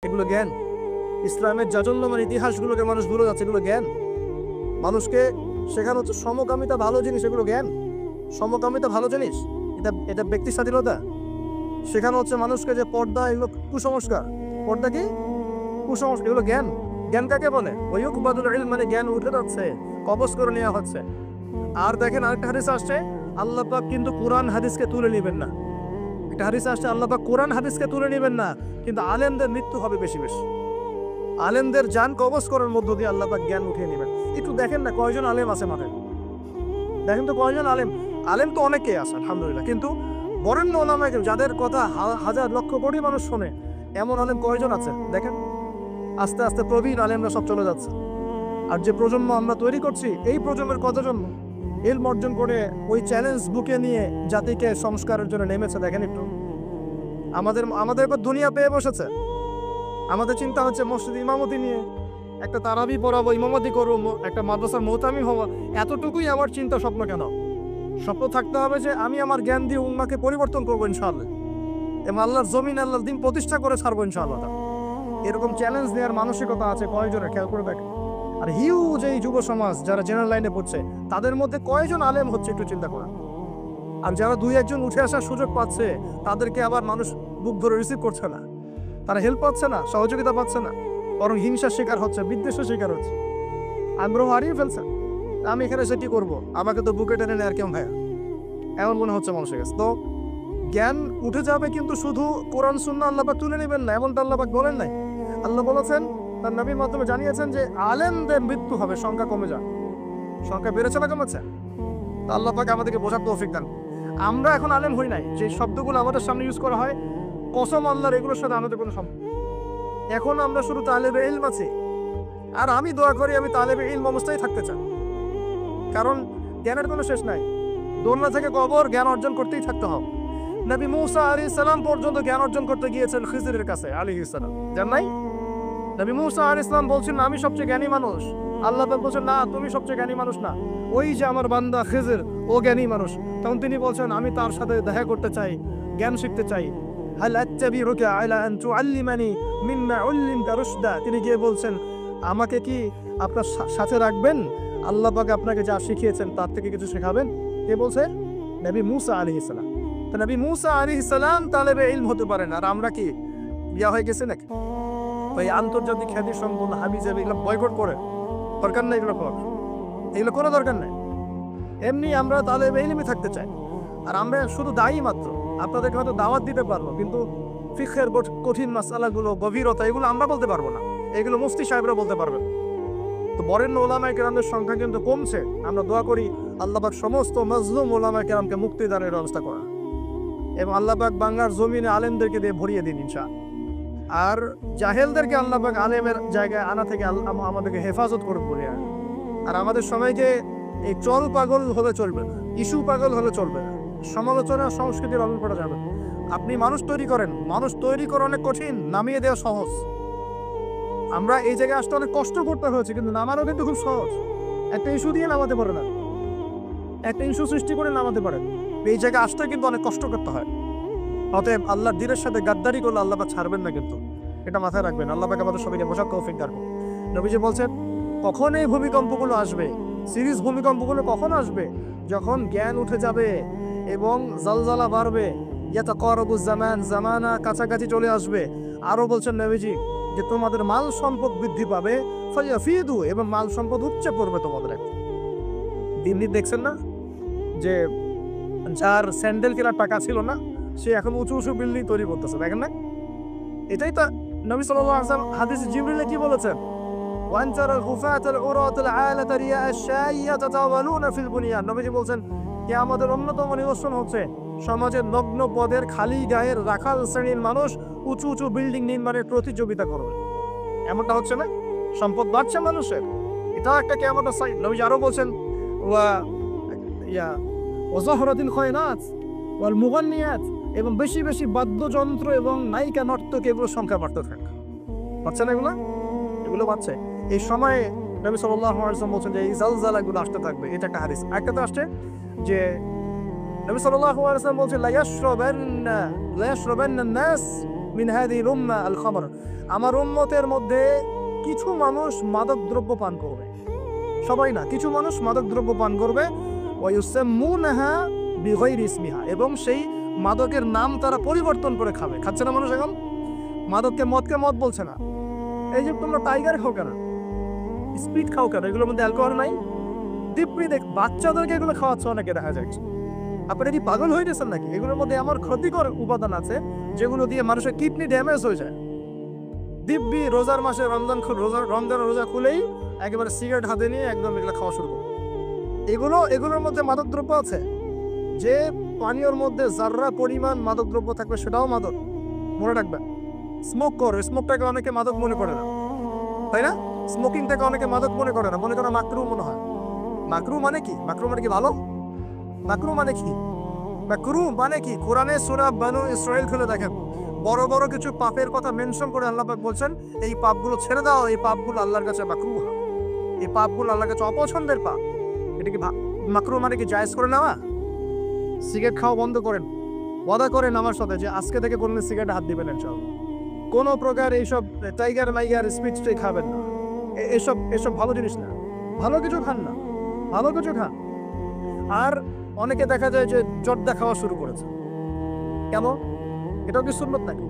এগুলো জ্ঞান? ইসলামের জাজল্যমান ইতিহাসগুলোকে মানুষ ভুলে যাচ্ছে, এগুলো জ্ঞান? মানুষকে শেখানো হচ্ছে সমকামিতা ভালো জিনিস, এগুলো জ্ঞান? সমকামিতা ভালো জিনিস? এটা এটা ব্যক্তি স্বাধীনতা? শেখানো হচ্ছে মানুষকে যে পর্দা এগুলো কুসংস্কার, পর্দা কি কুসংস্কার, এগুলো জ্ঞান? জ্ঞান কাকে বলে? ওয়ায়ুকবাদুল ইলম মানে জ্ঞান উঠে যাচ্ছে, কবজ করে নেওয়া হচ্ছে। আর দেখেন আরেকটা হাদিস আসছে, আল্লাহ পাক কিন্তু কোরআন হাদিসকে তুলে নেবেন না। একটা হাদিস আসছে আল্লাহ পাক কোরআন হাদিসকে তুলে নেবেন না, কিন্তু আলেমদের মৃত্যু হবে বেশি বেশি। আলেমদের জান কবজ করার মধ্য দিয়ে আল্লাহ পাক জ্ঞান উঠিয়ে নেবেন। একটু দেখেন না কয়জন আলেম আছে মাঠে, দেখেন তো কয়জন আলেম। আলেম তো অনেকেই আছে আলহামদুলিল্লাহ, কিন্তু বরেণ্য ওলামা যাদের কথা হাজার লক্ষ কোটি মানুষ শোনে, এমন আলেম কয়জন আছে দেখেন। আস্তে আস্তে প্রবীণ আলেমরা সব চলে যাচ্ছে। আর যে প্রজন্ম আমরা তৈরি করছি, এই প্রজন্মের কতজন ইলম অর্জন করে ওই চ্যালেঞ্জ বুকে নিয়ে জাতিকে সংস্কারের জন্য নেমেছে দেখেন একটু। আমাদের এবার দুনিয়া পেয়ে বসেছে। আমাদের চিন্তা হচ্ছে মসজিদ ইমামতি নিয়ে একটা তারাবি পড়াবো, ইমামতি করবো, একটা মাদ্রাসার মোহতামি হবো, এতটুকুই আমার চিন্তা স্বপ্ন। কেন? স্বপ্ন থাকতে হবে যে আমি আমার জ্ঞান দিয়ে উম্মাকে পরিবর্তন করবো ইনশাআল্লাহ, এবং আল্লাহর জমিন আল্লাহর দিন প্রতিষ্ঠা করে ছাড়বো ইনশাআল্লাহ। এরকম চ্যালেঞ্জ নেওয়ার মানসিকতা আছে কয়জনের খেয়াল করে দেখেন। আর হিউজ এই যুব সমাজ যারা জেনারেল লাইনে পড়ছে, তাদের মধ্যে কয়জন আলেম হচ্ছে একটু চিন্তা করেন। আর যারা দুই একজন উঠে আসার সুযোগ পাচ্ছে, তাদেরকে আবার মানুষ বুক ধরে রিসিভ করছে না, তারা হেল্প পাচ্ছে না, সহযোগিতা পাচ্ছে না, বরং হিংসার শিকার হচ্ছে, বিদ্বেষের শিকার হচ্ছে, আগ্রহ হারিয়ে ফেলছে। আমি এখানে সে কি করবো, আমাকে তো বুকে টেনে নেয় আর কেমন ভাইয়া, এমন মনে হচ্ছে মানুষের কাছে। তো জ্ঞান উঠে যাবে, কিন্তু শুধু কোরআন সুন্নাহ আল্লাহ পাক তুলে নেবেন না, এমনটা আল্লাহ পাক বলেন নাই। আল্লাহ বলেছেন, তার নবীর মাধ্যমে জানিয়েছেন যে আলেমদের মৃত্যু হবে, সংখ্যা কমে যাবে। সংখ্যা বেড়েছে না কমেছে? তা আল্লাহ পাক আমাদেরকে বোঝার তৌফিক দান। আমরা এখন আলেম হই নাই, যে শব্দগুলো আমাদের সামনে ইউজ করা হয়, কসম আল্লাহর, এগুলোর সাথে আমাদের কোনো সম্পর্ক। এখন আমরা শুধু তালেবে ইলম আছি। আর আমি দোয়া করি আমি তালেবে ইলম অবস্থায় থাকতে চাই, কারণ জ্ঞানের কোনো শেষ নাই। দোলনা থেকে কবর, জ্ঞান অর্জন করতেই থাকতে হবে। নবী মূসা আলাইহিস সালাম পর্যন্ত জ্ঞান অর্জন করতে গিয়েছেন খিজিরের কাছে আলাইহিস সালাম, জান নাই? নবী মূসা আলাইহিস সালাম বলছেন আমি সবচেয়ে জ্ঞানী মানুষ, আল্লাহ পাক বলছেন না, তুমি সবচেয়ে জ্ঞানী মানুষ না, ওই যে আমার বান্দা খিজির, ও জ্ঞানী মানুষ। তখন তিনি বলছেন আমি তার সাথে দেখা করতে চাই, জ্ঞান শিখতে চাই। হাল আত্তাবিউকা আলা আন তুআল্লিমানি মিম্মা উল্লিমতা রুশদা, তিনি গিয়ে বলছেন আমাকে কি আপনার সাথে রাখবেন, আল্লাহ পাক আপনাকে যা শিখিয়েছেন তার থেকে কিছু শেখাবেন? কে বলছে? নবী মূসা আলাইহিস সালাম। তো নবী মূসা আলাইহিস সালাম তালেবে ইলম হতে পারেন, আর আমরা কি বিয়া হয়ে গেছে নাকি ওই আন্তর্জাতিক খ্যাতি সম্পন্ন হাবিজাবি এগুলো বয়কট করে? দরকার নেই এগুলো করার, এগুলো কোনো দরকার নেই। এমনি আমরা তালেবে ইলমে থাকতে চাই। আর আমরা শুধু দায়ী মাত্র, আপনাদেরকে হয়তো দাওয়াত দিতে পারবো, কিন্তু ফিকহের কঠিন মাসালাগুলো, গভীরতা, এগুলো আমরা বলতে পারবো না, এগুলো মুফতি সাহেবরা বলতে পারবেন। তো বরেণ্য ওলামায়ে কেরামের সংখ্যা কিন্তু কমছে। আমরা দোয়া করি আল্লাহ পাক সমস্ত মাজলুম ওলামায়ে কেরামকে মুক্তিদানের ব্যবস্থা করা, এবং আল্লাহ পাক বাংলার জমিনে আলেমদেরকে দিয়ে ভরিয়ে দিন ইনশাআল্লাহ। আর জাহেলদেরকে আল্লাহ পাক আলেমের জায়গায় আনা থেকে আমাদেরকে হেফাজত করে বলিয়া। আর আমাদের সবাইকে এই চল পাগল হলে চলবে না, ইস্যু পাগল হলে চলবে না, সমালোচনা সংস্কৃতির পালন করা যাবে। আপনি মানুষ তৈরি করেন, মানুষ তৈরি করা অনেক কঠিন, নামিয়ে দেওয়া সহজ। আমরা এই জায়গায় আসতে অনেক কষ্ট করতে হয়েছে, কিন্তু নামানো কিন্তু খুব সহজ। একটা ইস্যু দিয়ে নামাতে পারে না, একটা ইস্যু সৃষ্টি করে নামাতে পারে। এই জায়গায় আসতে কিন্তু অনেক কষ্ট করতে হয়। অতএব আল্লাহর দ্বীনের সাথে গাদ্দারি করলে আল্লাহ পাক ছাড়বেন না, কিন্তু এটা মাথায় রাখবেন। আল্লাহ পাক আমাদের সবাইকে বোঝার তৌফিক দান করুন। নবীজি বলছেন কখন এই ভূমিকম্পগুলো আসবে, সিরিজ ভূমিকম্পগুলো কখন আসবে? যখন জ্ঞান উঠে যাবে এবং জালজালা বাড়বে, ইয়াতাকারাবুজ জামান, জামানা কাছাকাছি চলে আসবে। আরো বলছেন নবীজি যে তোমাদের মাল সম্পদ বৃদ্ধি পাবে, ফায়াফিদু, এবং মাল সম্পদ উপচে পড়বে তোমাদের। দিন দিন দেখছেন না যে যার স্যান্ডেল কেনার টাকা ছিল না, সে এখন উঁচু উঁচু বিল্ডিং তৈরি করতেছে, দেখেন না? এটাই তো নবী সাল্লাল্লাহু আলাইহি ওয়াসাল্লাম হাদিস জিবরিলে কি বলেছেন? ওয়ান তারাল গুফাতাল উরাতাল আলাতা রিয়া আশ-শাই ইয়াতাতাওয়ালুনা ফিল বুনিয়ান। নবীজি বলছেন কিয়ামতের অন্যতম নিদর্শন হচ্ছে সমাজের নগ্ন পদের খালি গায়ের রাখাল শ্রেণীর মানুষ উঁচু উঁচু বিল্ডিং নির্মাণের প্রতিযোগিতা করবে। এমনটা হচ্ছে না? সম্পদ বাড়ছে মানুষের, এটা একটা কিয়ামতের সাইন। নবীজি আরো বলছেন ওয়াজাহরাতিল খায়নাত ওয়াল মুগান্নিয়াত, এবং বেশি বেশি বাদ্যযন্ত্র এবং নায়িকা নর্তক, এগুলোর সংখ্যা বাড়তে থাকে। বাড়ছে না এগুলো বাড়ছে। এই সময়ে নবী সাল্লাল্লাহু আলাইহি ওয়াসাল্লাম বলছেন যে এই জালজালাগুলো আসতে থাকবে, এটা একটা হাদিস। একটা তো আসছে যে নবী সাল্লাল্লাহু আলাইহি ওয়াসাল্লাম বলছেন লা ইয়াশরাবান্না নাস মিন হাযিহিল উম্মাহ আল খামর, আমার উম্মতের মধ্যে কিছু মানুষ মাদক দ্রব্য পান করবে, সবাই না, কিছু মানুষ মাদক দ্রব্য পান করবে। ওয়া ইউসাম্মুনাহা বিগাইরি ইসমিহা, এবং সেই মাদকের নাম তারা পরিবর্তন করে খাবে। খাচ্ছে না মানুষ এখন? মদকে মদ বলছে না। এই যে তোমরা টাইগার খাও কেন, স্পিড খাও কেন, এগুলোর মধ্যে অ্যালকোহল নাই? দিব্যি দেখ, বাচ্চাদেরকে এগুলো খাওয়াচ্ছে অনেকে দেখা যাচ্ছে। আপনারা কি পাগল হয়ে গেছেন নাকি? এগুলোর মধ্যে আমার ক্ষতিকর উপাদান আছে যেগুলো দিয়ে মানুষের কিডনি ড্যামেজ হয়ে যায়। দিব্যি রোজার মাসে রমজান রোজা খুলেই একেবারে সিগারেট হাতে নিয়ে একদম এগুলো খাওয়া শুরু করবে। এগুলোর মধ্যে মাদক দ্রব্য আছে। যে পানীয়র মধ্যে যার্রা পরিমাণ মাদক দ্রব্য থাকবে সেটাও মাদক, মনে রাখবে। স্মোকটাকে অনেকে মাদক মনে করে না, তাই না? স্মোকিংটাকে অনেকে মাদক মনে করে না, মনে করে মাকরু মনে হয়। মাকরু মানে কি? ভালো? মাকরু মানে কি? কোরআনে সূরা বানু ইসরাঈল খুলে দেখেন, বড় বড় কিছু পাপের কথা মেনশন করে আল্লাহ পাক বলছেন এই পাপগুলো ছেড়ে দাও, এই পাপগুলো আল্লাহর কাছে মাকরুহ, এই পাপগুলো আল্লাহর কাছে অপছন্দের পাপ। এটা কি মাকরু মানে কি জায়েজ করে নেওয়া? সিগারেট খাওয়া বন্ধ করেন, ওয়াদা করেন আমার সাথে যে আজকে থেকে কোনদিন সিগারেট হাত দিবেন ইনশাআল্লাহ। কোনো প্রকার এইসব টাইগার মাইগার স্পিচটাই খাবেন না। এসব ভালো জিনিস না, ভালো কিছু খান না, ভালো কিছু খান। আর অনেকে দেখা যায় যে জর্দা খাওয়া শুরু করেছে। কেন? এটাও কি সুন্নত নাকি?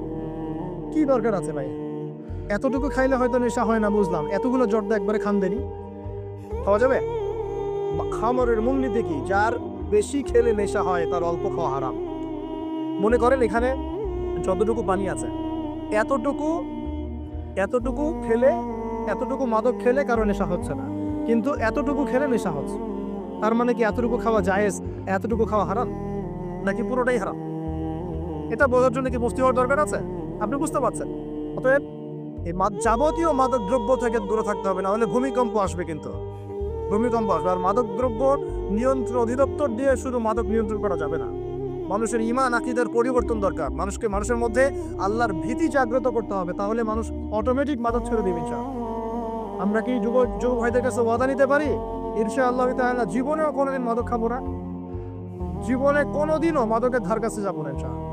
কি দরকার আছে ভাই? এতটুকু খাইলে হয়তো নেশা হয় না, বুঝলাম। এতগুলো জর্দা একবারে খান দেনি, খাওয়া যাবে? খামরের মূলনীতি কি? যার বেশি খেলে নেশা হয় তার অল্প খাওয়া হারাম। মনে করেন এখানে যতটুকু পানি আছে, এতটুকু খেলে, এতটুকু মাদক খেলে কারো নেশা হচ্ছে না, কিন্তু এতটুকু খেলে নেশা হচ্ছে। তার মানে কি এতটুকু খাওয়া জায়েজ, এতটুকু খাওয়া হারাম, নাকি পুরোটাই হারাম? এটা বোঝার জন্য কি মুফতি হওয়ার দরকার আছে? আপনি বুঝতে পারছেন? অতএব এই যাবতীয় মাদক দ্রব্য থেকে দূরে থাকতে হবে, না হলে ভূমিকম্প আসবে। কিন্তু ভূমিকম্প আসবে। আর মাদক দ্রব্য নিয়ন্ত্রণ অধিদপ্তর দিয়ে শুধু মাদক নিয়ন্ত্রণ করা যাবে না। মানুষের ঈমান আকীদার পরিবর্তন দরকার। মানুষের মধ্যে আল্লাহর ভীতি জাগ্রত করতে হবে, তাহলে মানুষ অটোমেটিক মাদক ছেড়ে দিবে ইনশাআল্লাহ। আমরা কি যুব ভাইদের কাছে ওয়াদা নিতে পারি ইনশাআল্লাহ তাআলা জীবনেও কোনোদিন মাদক খাবো না, জীবনে কোনোদিনও মাদকের ধার কাছে যাবো না ইনশাআল্লাহ।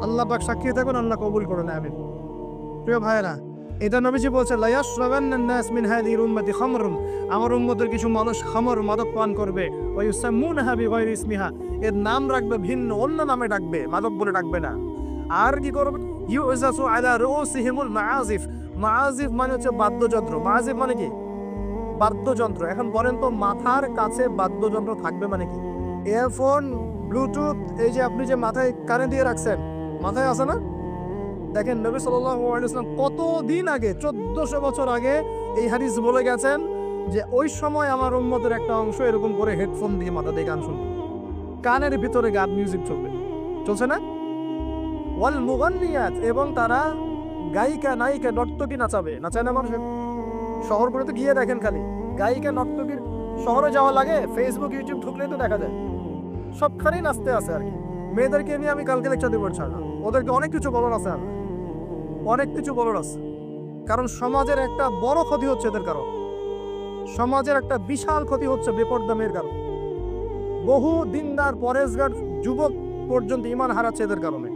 আল্লাহ পাক সাক্ষী থাকুন, আল্লাহ কবুল করুন, আমিন। প্রিয় ভাইরা, এটা নবীজি বলছেন লা ইয়াশরাবান্নান নাস মিন হাযিহিল উম্মতি খামরুন, আমার উম্মতের কিছু মানুষ খামর মাদক পান করবে। ওয়া ইউসাম্মুনাহা বিগাইরি ইসমিহা, এর নাম রাখবে ভিন্ন, অন্য নামে ডাকবে, মাদক বলে ডাকবে না। আর কি করবে? ইউজাসু আলা রুউসিহিমুল মাআজিফ, মাআজিফ মানে হচ্ছে বাদ্যযন্ত্র। মাআজিফ মানে কি? বাদ্যযন্ত্র। এখন বলেন তো, মাথার কাছে বাদ্যযন্ত্র থাকবে মানে কি? ইয়ারফোন, ব্লুটুথ, এই যে আপনি যে মাথায় কানে দিয়ে রাখছেন, মাথায় আছে না? দেখেন নবী সাল্লাল্লাহু আলাইহি ওয়াসাল্লাম কতদিন আগে, 1400 বছর আগে এই হাদিস বলে গেছেন যে ওই সময় আমার উম্মতের একটা অংশ এরকম করে হেডফোন দিয়ে মাথা দিয়ে গান শুনবে, কানের ভিতরে গান মিউজিক চলছে না? ওয়াল মুগান্নিয়াত, এবং তারা গায়িকা নায়িকা নর্তকী নাচায় না মানুষ? শহরগুলোতে গিয়ে দেখেন, খালি গায়িকা নর্তকীর শহরে যাওয়া লাগে, ফেসবুক ইউটিউব ঢুকলেই তো দেখা যায় সবখানেই নাচতে আছে আর কি। মেয়েদেরকে নিয়ে আমি কালকে লেকচার দিব ইনশাআল্লাহ। ওদেরকে অনেক কিছু বলার আছে, অনেক কিছু বলার আছে। কারণ সমাজের একটা বড় ক্ষতি হচ্ছে এদের কারণ, সমাজের একটা বিশাল ক্ষতি হচ্ছে বেপরদা মেয়ের কারণ। বহু দিনদার পরেশগার যুবক পর্যন্ত ঈমান হারাচ্ছে এদের কারণে।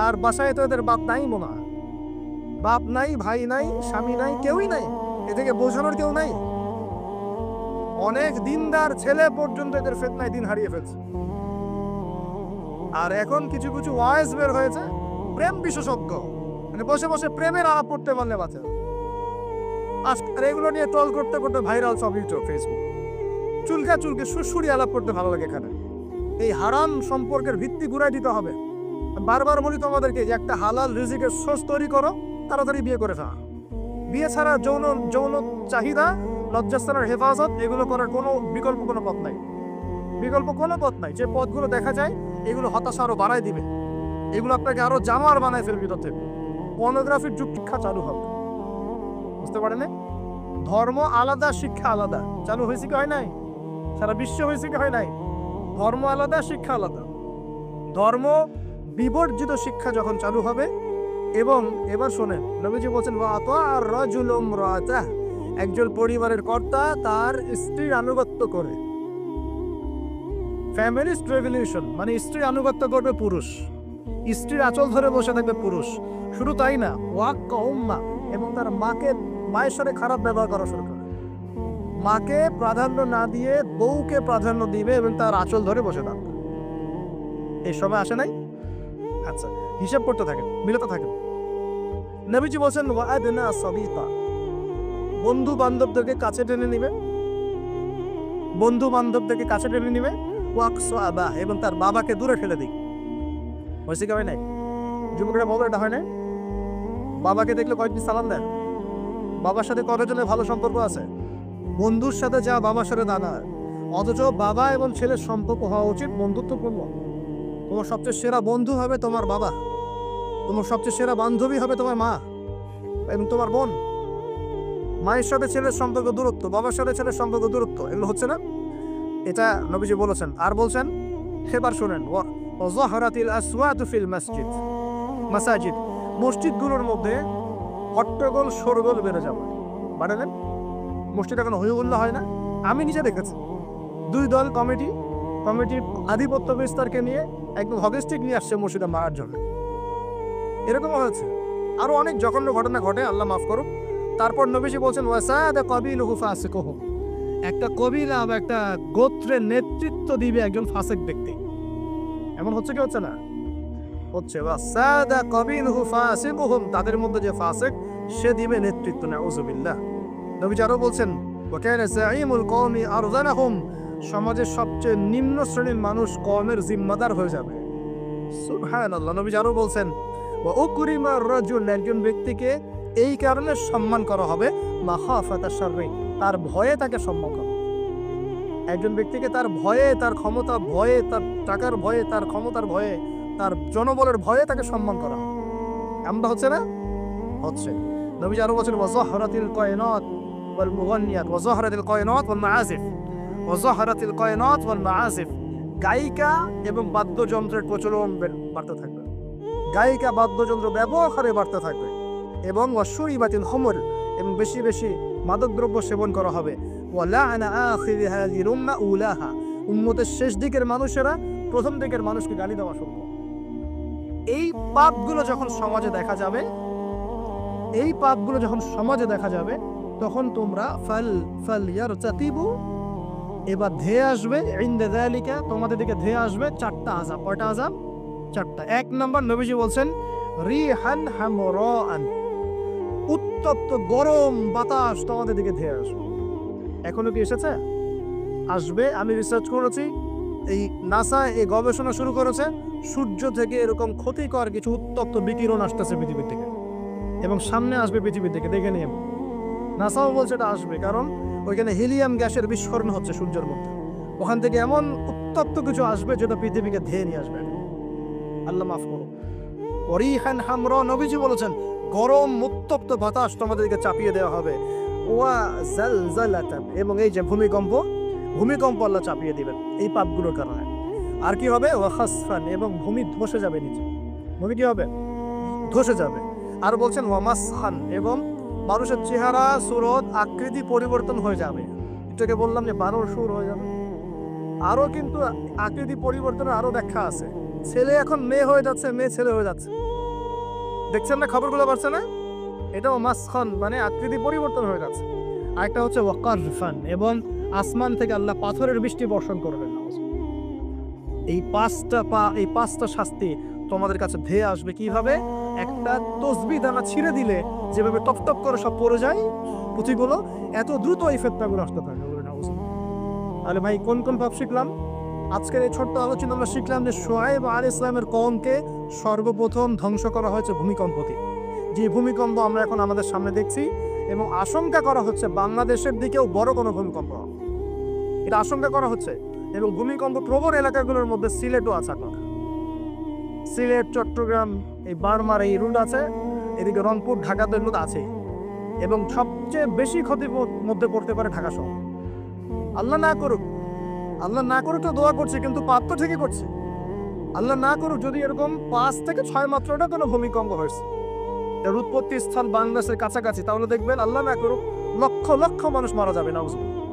আর বাসায় তো এদের বাপ নাই, মনে হয় বাপ নাই, ভাই নাই, স্বামী নাই, কেউই নাই, এদেরকে বোঝানোর কেউ নাই। অনেক দিনদার ছেলে পর্যন্ত এদের ফিতনায় দিন হারিয়ে ফেলছে। আর এখন কিছু কিছু ওয়াইজ বের হয়েছে, প্রেম বিশেষজ্ঞ, মানে বসে বসে প্রেমের আলাপ করতে পারলে বাঁচে। আর এগুলো নিয়ে ট্রল করতে করতে ভাইরাল সব ইউটিউব, ফেসবুক, চুলকে সুরসুরি আলাপ করতে ভালো লাগে। এখানে এই হারাম সম্পর্কের ভিত্তি ঘুরাই দিতে হবে। বারবার বলি তোমাদেরকে যে একটা হালাল রিজিকের সোর্স তৈরি করো, তাড়াতাড়ি বিয়ে করে ফেলা। বিয়ে ছাড়া যৌন চাহিদা, লজ্জাস্থানের হেফাজত, এগুলো করার কোনো বিকল্প কোনো পথ নাই, যে পথগুলো দেখা যায় এগুলো হতাশা আরো বাড়ায় দিবে, এগুলো আপনাকে আরো জানোয়ার বানায় ফেলবে। ভিতর থেকে পর্নোগ্রাফির যুগ শিক্ষা চালু হবে, বুঝতে পারেন? ধর্ম আলাদা, শিক্ষা আলাদা। চালু হয়েছে কি হয় নাই? সারা বিশ্ব হয়েছে কি হয় নাই? ধর্ম আলাদা, শিক্ষা আলাদা। ধর্ম বিবর্জিত শিক্ষা যখন চালু হবে, এবং এবার শোনেন, নবীজি বলছেন আর রাজুলুম রাতাহ, একজন পরিবারের কর্তা তার স্ত্রীর আনুগত্য করে। ফ্যামিলিস্ট রেভলিউশন মানে স্ত্রীর আনুগত্য করবে পুরুষ। স্ত্রীর আঁচল ধরে বসে থাকবে পুরুষ। শুধু তাই না, ওয়াক উম্মা, এবং তার মায়ের সাথে খারাপ ব্যবহার করা শুরু করে। মাকে প্রাধান্য না দিয়ে বউকে প্রাধান্য দিবে এবং তার আঁচল ধরে বসে থাকবে। এই সময় আসে নাই? আচ্ছা, হিসাব করতে থাকেন, মিলাতে থাকেন। নবীজি বলছেন ওয়াদনা সাদিকা, বন্ধু বান্ধবদেরকে কাছে টেনে নিবে, বন্ধু বান্ধবদেরকে কাছে টেনে নিবে। ওয়াকসা আবা, এবং তার বাবাকে দূরে ফেলে দিই। হয়েছে কি হয় নাই? যুবকরা বলো এটা হয় না? বাবাকে দেখলে কয়েকদিন সালাম দেন? বাবার সাথে কতজনের ভালো সম্পর্ক আছে? বন্ধুর সাথে যা বাবার সাথে দাদা, অথচ বাবা এবং ছেলের সম্পর্ক হওয়া উচিত বন্ধুত্বপূর্ণ। তোমার সবচেয়ে সেরা বন্ধু হবে তোমার বাবা, তোমার সবচেয়ে সেরা বান্ধবী হবে তোমার মা এবং তোমার বোন। মায়ের সাথে ছেলের সম্পর্ক দূরত্ব, বাবার সাথে ছেলের সম্পর্ক দূরত্ব, এগুলো হচ্ছে না? এটা নবীজি বলেছেন। আর বলছেন, এবার শোনেন, ওয়াজাহরাতিল আসওয়াতু ফিল মাসজিদ, মাসাজিদ, মসজিদগুলোর মধ্যে হট্টগোল শোরগোল বেড়ে যাবে। বাড়ালেন? মসজিদ এখন হইহুল্লা হয় না? আমি নিজে দেখেছি, দুই দল কমিটির আধিপত্য বিস্তারকে নিয়ে একদম হকিস্টিক নিয়ে আসছে মসজিদে মারার জন্য। এরকম হয়েছে। আরো অনেক জঘন্য ঘটনা ঘটে, আল্লাহ মাফ করুক। তারপর নবীজি বলছেন ওয়াসাদা কাবিলুহু ফাসিকুহু, একটা কবিলা বা একটা গোত্রের নেতৃত্ব দিবে একজন ফাসিক ব্যক্তি। এমন হচ্ছে কি হচ্ছে না? হচ্ছে। ওয়াসাদা কাবিলুহু ফাসিকুহুম, তাদের মধ্যে যে ফাসিক সে দিবে নেতৃত্ব। নাউযুবিল্লাহ। নবীজি আরো বলছেন ওয়া কানা যাঈমুল কওমি আরযানাহুম, সমাজের সবচেয়ে নিম্ন শ্রেণীর মানুষ কওমের জিম্মাদার হয়ে যাবে। সুবহানাল্লাহ। নবীজি আরো বলছেন ওয়া উকরিমার রাজুল, একজন ব্যক্তিকে এই কারণে সম্মান করা হবে মাখাফাতা শাররি, তার ভয়ে তাকে সম্মান করা। একজন ব্যক্তিকে তার ভয়ে, তার ক্ষমতা ভয়ে, তার টাকার ভয়ে, তার ক্ষমতার ভয়ে, তার জনবলের ভয়ে তাকে সম্মান করা। এমনটা হচ্ছে না? হচ্ছে। নবীজি আরো বলছেন ওয়াজাহরাতিল কায়নাত ওয়াল মুগান্নিয়াত, ওয়াজাহরাতিল কায়নাত ওয়াল মাআজিফ, ওয়াজাহরাতিল কায়নাত ওয়াল মাআজিফ, গায়িকা এবং বাদ্যযন্ত্রের প্রচলন বাড়তে থাকবে, গায়িকা বাদ্যযন্ত্র ব্যবহারে বাড়তে থাকবে। এবং ওয়াশুরিবাতিল খুমর, এবং বেশি বেশি মাদকদ্রব্য সেবন করা হবে। ওয়ালাআনা আখিরি হাযিহিল উম্মাহ উলাহা, উম্মতের শেষ দিকের মানুষেরা প্রথম দিকের মানুষকে গালি দেওয়া শুরু করবে। এই পাপগুলো যখন সমাজে দেখা যাবে, এই পাপগুলো যখন সমাজে দেখা যাবে, তখন তোমরা ফালইয়ারতাতিবু, এবার ধেয়ে আসবে ইনদা যালিকা, তোমাদের দিকে ধেয়ে আসবে চারটা আযাব। কয়টা আযাব? চারটা। এক নম্বর, নবীজি বলছেন রিহান হামরাআন, উত্তপ্ত গরম বাতাস তোমাদের দিকে ধেয়ে আসবে। এখনো কি এসেছে? আসবে। আমি রিসার্চ করেছি, এই নাসা এই গবেষণা শুরু করেছে, সূর্য থেকে এরকম ক্ষতিকর কিছু উত্তপ্ত বিকিরণ আসতেছে পৃথিবীর থেকে, এবং সামনে আসবে পৃথিবীর থেকে। দেখে নিয়ে নাসাও বলছে এটা আসবে, কারণ ওইখানে হিলিয়াম গ্যাসের বিস্ফোরণ হচ্ছে সূর্যের মধ্যে। ওখান থেকে এমন উত্তপ্ত কিছু আসবে যেটা পৃথিবীকে ধেয়ে নিয়ে আসবে। আল্লাহ মাফ করুন। ওরিহান হামরা, নবীজি বলেছেন গরম উত্তপ্ত বাতাস তোমাদেরকে চাপিয়ে দেওয়া হবে। ওয়া জালজালাতান, এবং এই যে ভূমিকম্প আল্লাহ চাপিয়ে দিবেন এই পাপগুলোর কারণে। আর কি হবে? ওয়া খাসফান, এবং ভূমি ধসে যাবে নিচে। ভূমি কি হবে? ধসে যাবে। আর বলছেন ওয়া মাসখান, এবং মানুষের চেহারা সুরত আকৃতি পরিবর্তন হয়ে যাবে। এটাকে বললাম যে 12 সুর হয়ে যাবে। আরো কিন্তু আকৃতি পরিবর্তনের আরো ব্যাখ্যা আছে। ছেলে এখন মেয়ে হয়ে যাচ্ছে, মেয়ে ছেলে হয়ে যাচ্ছে। দেখছেন না খবরগুলো বাড়ছে না? এটাও মাসখান, মানে আকৃতি পরিবর্তন হয়ে যাচ্ছে। আরেকটা হচ্ছে ওয়াকারফান, এবং আসমান থেকে আল্লাহ পাথরের বৃষ্টি বর্ষণ করবেন। এই পাঁচটা শাস্তি তোমাদের কাছে ধেয়ে আসবে। কিভাবে? একটা তসবিহ দানা ছিঁড়ে দিলে যেভাবে টপ টপ করে সব পড়ে যায় পুঁথিগুলো, এত দ্রুত এই ফিতনাগুলো আসতে থাকে। তাহলে ভাই কোন কোন পাপ শিখলাম? আজকের এই ছোট্ট আলোচনা আমরা শিখলাম যে শুআয়ব আলাইহিস সালামের কওমকে সর্বপ্রথম ধ্বংস করা হয়েছে ভূমিকম্প দিয়ে। যে ভূমিকম্প আমরা এখন আমাদের সামনে দেখছি, এবং আশঙ্কা করা হচ্ছে বাংলাদেশের দিকেও বড় কোনো ভূমিকম্প, এটা আশঙ্কা করা হচ্ছে। এবং ভূমিকম্প প্রবণ এলাকাগুলোর মধ্যে সিলেটও আছে। এখন সিলেট, চট্টগ্রাম, এই বার্মার এই রুট আছে, এদিকে রংপুর, ঢাকাতে এগুলো আছে। এবং সবচেয়ে বেশি ক্ষতির মধ্যে পড়তে পারে ঢাকা শহর। আল্লাহ না করুক, আল্লাহ না করুক তো দোয়া করছে, কিন্তু পাপ তো ঠিকই করছে। আল্লাহ না করুক যদি এরকম 5 থেকে 6 মাত্রাটা কোনো ভূমিকম্প হয়েছে, এর উৎপত্তি স্থান বাংলাদেশের কাছাকাছি, তাহলে দেখবেন আল্লাহ না করুক লক্ষ লক্ষ মানুষ মারা যাবে। নাউজুবিল্লাহ।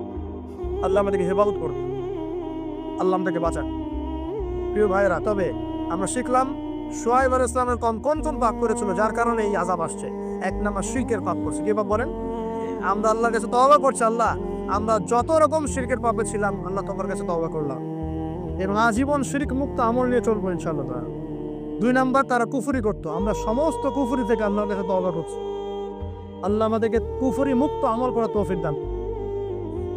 আল্লাহ আমাদেরকে হেফাজত করুন, আল্লাহ আমাদেরকে বাঁচান। প্রিয় ভাইয়েরা, তবে আমরা শিখলাম শুআয়ব আলাইহিস সালামের কওম কোন কোন পাপ করেছিল যার কারণে এই আযাব আসছে? এক নাম্বার শিরকের পাপ করছে। কি পাপ বলেন? আমরা আল্লাহর কাছে তওবা করছি, আল্লাহ আমরা যত রকম শিরকের পাপে ছিলাম আল্লাহ তোমার কাছে তওবা করলাম এবং আজীবন শিরক মুক্ত আমল নিয়ে চলবো ইনশাআল্লাহ তাআলা। দুই নাম্বার তারা কুফরি করতো, আমরা সমস্ত কুফরি থেকে আল্লাহর কাছে তওবা করছি, আল্লাহ আমাদেরকে কুফরি মুক্ত আমল করার তৌফিক দান।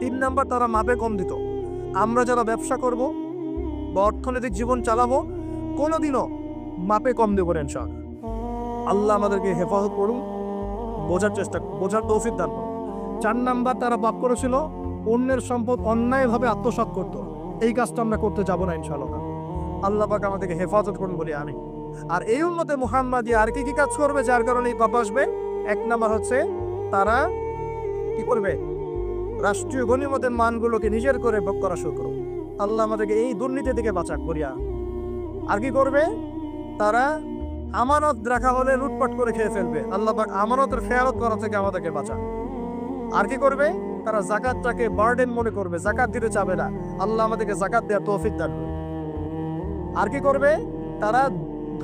তিন নাম্বার তারা মাপে কম দিত। আমরা যারা ব্যবসা করব বা অর্থনৈতিক জীবন চালাবো কোনোদিনও মাপে কম দেবো না ইনশাআল্লাহ। আল্লাহ আমাদেরকে হেফাজত করুন, বোঝার তৌফিক দান করুন। চার নাম্বার তারা পাপ করেছিল অন্যের সম্পদ অন্যায়ভাবে আত্মসাৎ করত। এই কাজটা আমরা করতে যাব না ইনশাআল্লাহ। আল্লাহ পাক আমাদেরকে হেফাজত করুন বলি আমি। আর এই উম্মতে মুহাম্মাদি আর কি কি কাজ করবে যার কারণে এই পাপ আসবে? এক নাম্বার হচ্ছে তারা কি করবে? রাষ্ট্রীয় গনিমতের মানগুলোকে নিজের করে ভোগ করা শুরু করবে। আল্লাহ আমাদেরকে এই দুর্নীতি থেকে বাঁচাক করিয়া। আর কি করবে? তারা আমানত রাখা হলে লুটপাট করে খেয়ে ফেলবে। আল্লাহ পাক আমানতের খেয়ালত করা থেকে আমাদেরকে বাঁচাক। আর কি করবে? তারা যাকাতটাকে বার্ডেন মনে করবে, যাকাত দিতে চাবে না। আল্লাহ আমাদেরকে যাকাত দেওয়ার তৌফিক দান করুন। আর কি করবে? তারা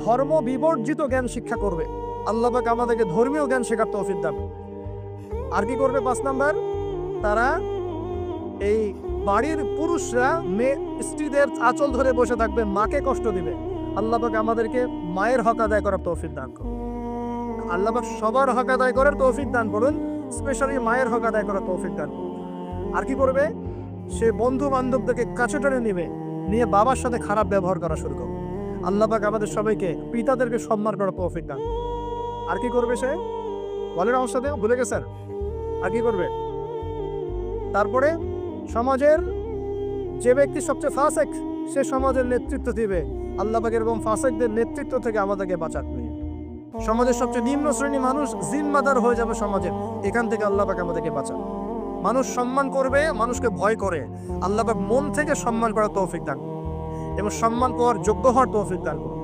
ধর্ম বিবর্জিত জ্ঞান শিক্ষা করবে। আল্লাহ পাক আমাদেরকে ধর্মীয় জ্ঞান শেখার তৌফিক দান করুন। আর কি করবে? 5 নাম্বার, তারা এই বাড়ির পুরুষরা মেয়ে স্ত্রীদের আঁচল ধরে বসে থাকবে, মাকে কষ্ট দিবে। আল্লাহ পাক আমাদেরকে মায়ের হক আদায় করার তৌফিক দান করুন। আল্লাহ পাক সবার হক আদায় করার তৌফিক দান করুন, স্পেশালি মায়ের হক আদায় করার তৌফিক দান করুন। আর কি করবে? সে বন্ধু বান্ধবদেরকে কাছে টেনে নিয়ে বাবার সাথে খারাপ ব্যবহার করা শুরু করবে। আল্লাহ পাক আমাদের সবাইকে পিতাদেরকে সম্মান করার তৌফিক দান। আর কি করবে সে? বলেন আমার সাথে, ভুলে গেছেন? আর কি করবে? তারপরে সমাজের যে ব্যক্তি সবচেয়ে ফাসেক সে সমাজের নেতৃত্ব দিবে। আল্লাহ পাকের এবং ফাসেকদের নেতৃত্ব থেকে আমাদেরকে বাঁচাতে। সমাজের সবচেয়ে নিম্ন শ্রেণী মানুষ জিম্মাদার হয়ে যাবে সমাজের, এখান থেকে আল্লাহ পাক আমাদেরকে বাঁচান। মানুষ সম্মান করবে, মানুষকে ভয় করে। আল্লাহ পাক মন থেকে সম্মান করার তৌফিক দান এবং সম্মান পাওয়ার যোগ্য হওয়ার তৌফিক দান করুন।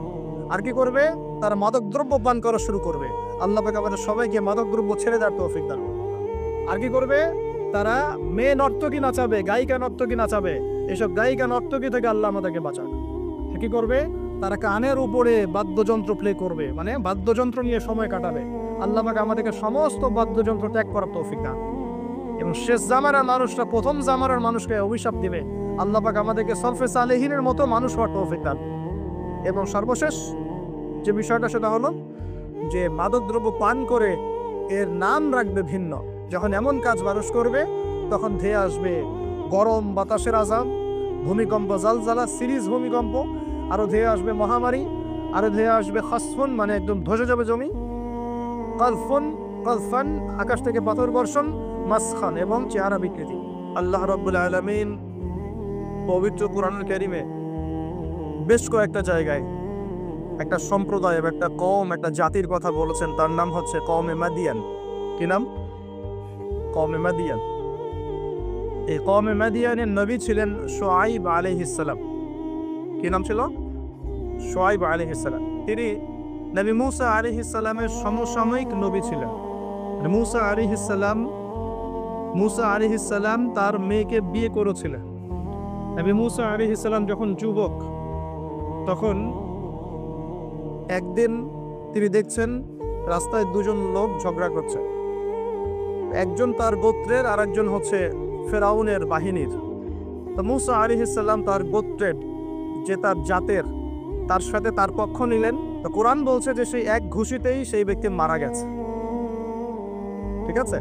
আর কি করবে? তারা মাদক দ্রব্য পান করা শুরু করবে। আল্লাহ পাক আমাদের সবাইকে মাদক দ্রব্য ছেড়ে দেওয়ার তৌফিক দান করুন। আর কি করবে? তারা মেয়ে নর্তকী নাচাবে, গায়িকা নর্তকী নাচাবে। এসব গায়িকা নর্তকী থেকে আল্লাহ আমাদেরকে বাঁচান। কি করবে? তারা কানের উপরে বাদ্যযন্ত্র প্লে করবে, মানে বাদ্যযন্ত্র নিয়ে সময় কাটাবে। আল্লাহ পাক আমাদেরকে সমস্ত বাদ্যযন্ত্র ত্যাগ করার তৌফিক দান। এবং শেষ জামানার মানুষরা প্রথম জামানার মানুষকে অভিশাপ দিবে। আল্লাহ পাক আমাদেরকে সলফে সালেহিনের মতো মানুষ হওয়ার তৌফিক দান। এবং সর্বশেষ যে বিষয়টা সেটা হলো যে মাদকদ্রব্য পান করে এর নাম রাখবে ভিন্ন। যখন এমন কাজ মানুষ করবে তখন ধেয়ে আসবে গরম বাতাসের আযাব, ভূমিকম্প, জালজালা, সিরিজ ভূমিকম্প, আরো ধেয়ে আসবে মহামারী, আরো ধেয়ে আসবে খাসফুন, মানে একদম ধসে যাবে জমি, কালফান আকাশ থেকে পাথর বর্ষণ, মাসখান এবং চেহারা বিকৃতি। আল্লাহ রাব্বুল আলামিন পবিত্র কুরআনুল কারীমে বেশ কয়েকটা জায়গায় একটা সম্প্রদায়, একটা কওম, একটা জাতির কথা বলেছেন। তার নাম হচ্ছে কওমে মাদিয়ান। কি নাম? কওমে মাদিয়ান। এই কওমে মাদিয়ানের নবী ছিলেন শুআয়ব আলাইহিস সালাম। কি নাম ছিল? শুআয়ব আলাইহিস সালাম। তিনি নবী মূসা আলাইহিস সালামের সমসাময়িক নবী ছিলেন। মূসা আলাইহিস সালাম তার মেয়েকে বিয়ে করেছিলেন। নবী মূসা আলাইহিস সালাম যখন যুবক, তখন একদিন তিনি দেখছেন রাস্তায় দুজন লোক ঝগড়া করছে। একজন তার গোত্রের আর একজন হচ্ছে ফেরাউনের বাহিনীর। তো মূসা আলাইহিস সালাম তার গোত্রের, যে তার জাতের, তার সাথে তার পক্ষ নিলেন। তো কোরআন বলছে যে সেই এক ঘুষিতেই সেই ব্যক্তি মারা গেছে। ঠিক আছে?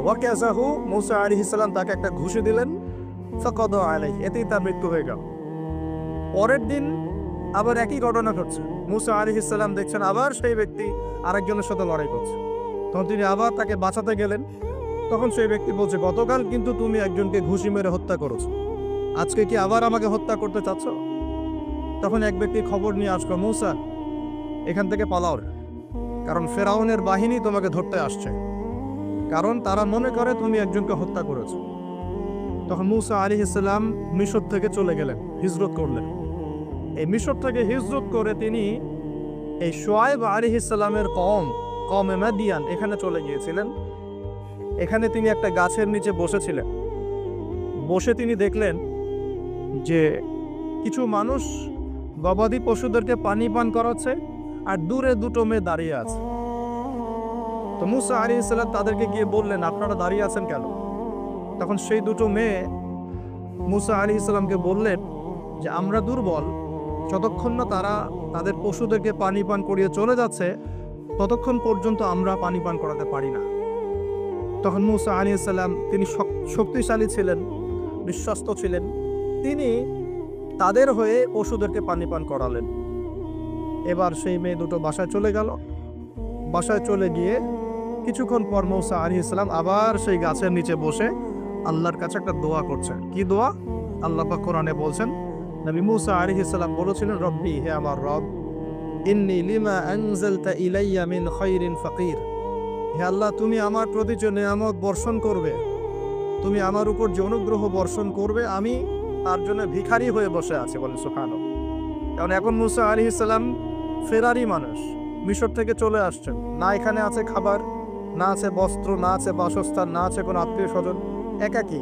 ওয়াকাযাহু, মূসা আলাইহিস সালাম তাকে একটা ঘুষি দিলেন, ফাকাদা আলাইহি, এতেই তার মৃত্যু হয়ে গেল। পরের দিন আবার একই ঘটনা ঘটছে। মূসা আলাইহিস সালাম দেখছেন আবার সেই ব্যক্তি আরেকজনের সাথে লড়াই করছে। তখন তিনি আবার তাকে বাঁচাতে গেলেন। তখন সেই ব্যক্তি বলছে, গতকাল কিন্তু তুমি একজনকে ঘুষি মেরে হত্যা করেছো, আজকে কি আবার আমাকে হত্যা করতে চাচ্ছ? তখন এক ব্যক্তি খবর নিয়ে আসলো, মূসা এখান থেকে পালাও, কারণ ফেরাউনের বাহিনী তোমাকে ধরতে আসছে, কারণ তারা মনে করে তুমি একজনকে হত্যা করেছো। তখন মূসা আলাইহিস সালাম মিশর থেকে চলে গেলেন, হিজরত করলেন। এই মিশর থেকে হিজরত করে তিনি এই শুআয়ব আলাইহিস সালামের কওমে মাদিয়ান এখানে চলে গিয়েছিলেন। এখানে তিনি একটা গাছের নিচে বসেছিলেন। বসে তিনি দেখলেন যে কিছু মানুষ গবাদি পশুদেরকে পানি পান করাচ্ছে, আর দূরে দুটো মেয়ে দাঁড়িয়ে আছে। তো মুসা আলাইহিস সালাম তাদেরকে গিয়ে বললেন, আপনারা দাঁড়িয়ে আছেন কেন? তখন সেই দুটো মেয়ে মুসা আলাইহিস সালামকে বললেন যে আমরা দুর্বল, যতক্ষণ না তারা তাদের পশুদেরকে পানি পান করিয়ে চলে যাচ্ছে ততক্ষণ পর্যন্ত আমরা পানি পান করাতে পারি না। তখন মুসা আলাইহিস সালাম, তিনি শক্তিশালী ছিলেন, বিশ্বস্ত ছিলেন, তিনি তাদের হয়ে পশুদেরকে পানি পান করালেন। এবার সেই মেয়ে দুটো বাসায় চলে গেল। বাসায় চলে গিয়ে কিছুক্ষণ পর মুসা আলাইহিস সালাম আবার সেই গাছের নিচে বসে আল্লাহর কাছে একটা দোয়া করছেন। কি দোয়া? আল্লাহ পাক কোরআনে বলছেন, নবী মুসা আলাইহিস সালাম বলেছিলেন, রব্বি, হে আমার রব, ইন্নী লিমা আনজালতা ইলাইয়া মিন খায়রিন ফাকির। হে আল্লাহ, তুমি আমার প্রতি যে নিয়ামত বর্ষণ করবে, তুমি আমার উপর যে অনুগ্রহ বর্ষণ করবে, আমি তার জন্য ভিখারি হয়ে বসে আছি। বলে সুবহানাল্লাহ। কারণ এখন মুসা আলাইহিস সালাম ফেরারি মানুষ, মিশর থেকে চলে আসছেন, না এখানে আছে খাবার, না আছে বস্ত্র, না আছে বাসস্থান, না আছে কোনো আত্মীয় স্বজন, একাকী।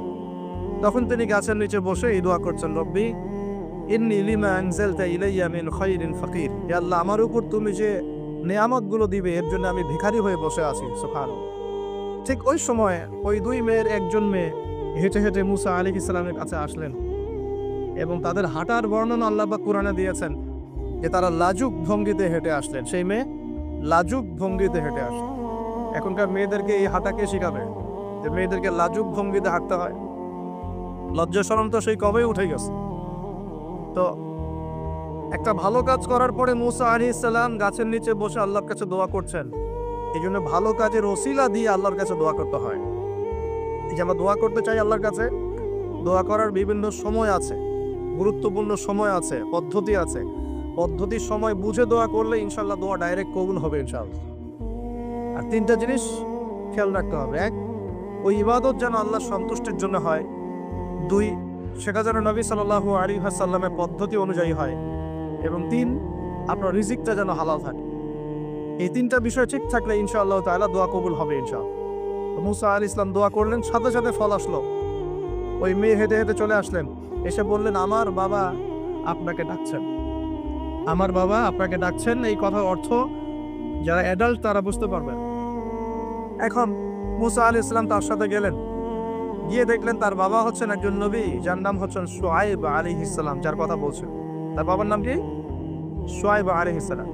তখন তিনি গাছের নিচে বসে এই দোয়া করছেন, রব্বি ইন্নী লিমা আনজালতা ইলাইয়া মিন খায়রিন ফাকির। হে আল্লাহ, আমার উপর তুমি যে নিয়ামতগুলো দিবে এর জন্য আমি ভিখারি হয়ে বসে আছি। সুবহানাল্লাহ। ঠিক ওই সময় ওই দুই মেয়ের একজন মেয়ে হেঁটে হেঁটে মুসা আলাইহিস সালামের কাছে আসলেন, এবং তাদের হাঁটার বর্ণনা আল্লাহ পাক কোরআনে দিয়েছেন যে তারা লাজুক ভঙ্গিতে হেঁটে আসলেন। সেই মেয়ে লাজুক ভঙ্গিতে হেঁটে আসলেন। এখনকার মেয়েদেরকে এই হাঁটাকে শিখাবে যে মেয়েদেরকে লাজুক ভঙ্গিতে হাঁটতে হয়? লজ্জা শরম তো সেই কবেই উঠে গেছে। তো একটা ভালো কাজ করার পরে মুসা আলাইহিস সালাম গাছের নিচে বসে আল্লাহর কাছে দোয়া করছেন। এই জন্য ভালো কাজের ওসিলা দিয়ে আল্লাহর কাছে দোয়া করতে হয়। এই যে আমরা দোয়া করতে চাই আল্লাহর কাছে, দোয়া করার বিভিন্ন সময় আছে, গুরুত্বপূর্ণ সময় আছে, পদ্ধতি আছে। পদ্ধতির সময় বুঝে দোয়া করলে ইনশাল্লাহ দোয়া ডাইরেক্ট কবুল হবে ইনশাআল্লাহ। আর তিনটা জিনিস খেয়াল রাখতে হবে। এক, ওই ইবাদত যেন আল্লাহর সন্তুষ্টির জন্য হয়। দুই, সেটা যেন নবী সাল্লাল্লাহু আলাইহি ওয়াসাল্লামের পদ্ধতি অনুযায়ী হয়। এবং তিন, আপনার রিজিকটা যেন হালাল থাকে। এই তিনটা বিষয় ঠিক থাকলে ইনশাআল্লাহ তাআলা দোয়া কবুল হবে ইনশাআল্লাহ। মুসা আলাইহিস সালাম দোয়া করলেন, সাথে সাথে ফল আসলো। ওই মেয়ে হেঁটে হেঁটে চলে আসলেন, এসে বললেন, আমার বাবা আপনাকে ডাকছেন, আমার বাবা আপনাকে ডাকছেন। এই কথার অর্থ যারা অ্যাডাল্ট তারা বুঝতে পারবেন। এখন মুসা আলাইহিস সালাম তার সাথে গেলেন, গিয়ে দেখলেন তার বাবা হচ্ছেন একজন নবী, যার নাম হচ্ছেন শুআয়ব আলাইহিস সালাম, যার কথা বলছেন। তার বাবার নাম কি? শুআয়ব আলাইহিস সালাম।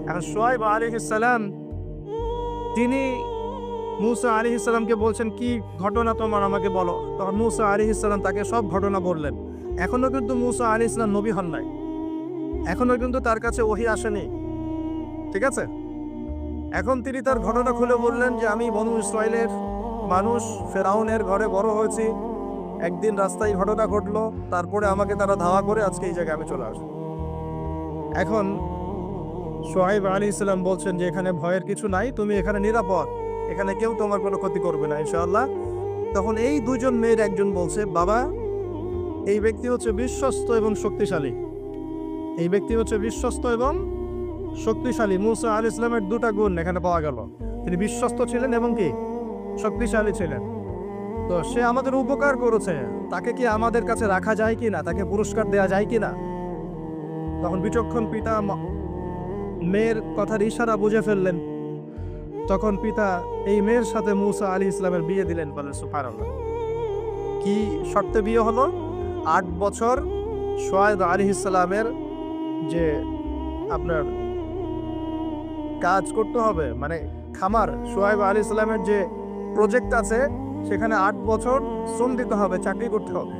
এখন শুআয়ব আলাইহিস সালাম তিনি মুসা আলাইহিস সালামকে বলছেন, কি ঘটনা তোমার, আমাকে বলো। তখন মুসা আলাইহিস সালাম তাকে সব ঘটনা বললেন। এখনো কিন্তু মুসা আলাইহিস সালাম নবী হন নাই, এখনো কিন্তু তার কাছে ওহী আসেনি, ঠিক আছে? এখন তিনি তার ঘটনা খুলে বললেন যে আমি বনু ইসরাইলের মানুষ, ফেরাউনের ঘরে বড় হয়েছি, একদিন রাস্তায় ঘটনা ঘটলো, তারপরে আমাকে তারা ধাওয়া করে আজকে এই জায়গায় আমি চলে আসি। এখন শুআয়ব আলাইহিস সালাম বলছেন যে এখানে ভয়ের কিছু নাই, তুমি এখানে নিরাপদ, এখানে কেউ তোমার কোনো ক্ষতি করবে না ইনশাআল্লাহ। তখন এই দুজন মেয়ের একজন বলছে, বাবা, এই ব্যক্তি হচ্ছে বিশ্বস্ত এবং শক্তিশালী, এই ব্যক্তি হচ্ছে বিশ্বস্ত এবং শক্তিশালী। মুসা আলাইহিস সালামের দুটা গুণ এখানে পাওয়া গেল, তিনি বিশ্বস্ত ছিলেন এবং কি শক্তিশালী ছিলেন। তো সে আমাদের উপকার করেছে, তাকে কি আমাদের কাছে রাখা যায় কি না, তাকে পুরস্কার দেওয়া যায় কি না? তখন বিচক্ষণ পিতা মেয়ের কথার ইশারা বুঝে ফেললেন। তখন পিতা এই মেয়ের সাথে মুসা আলাইহিস সালামের বিয়ে দিলেন। বলেন সুবহানাল্লাহ। কি শর্তে বিয়ে হলো? 8 বছর শুআয়ব আলাইহিস সালামের যে আপনার কাজ করতে হবে, মানে খামার, শুআয়ব আলাইহিস সালামের যে প্রজেক্ট আছে সেখানে 8 বছর শ্রম দিতে হবে, চাকরি করতে হবে।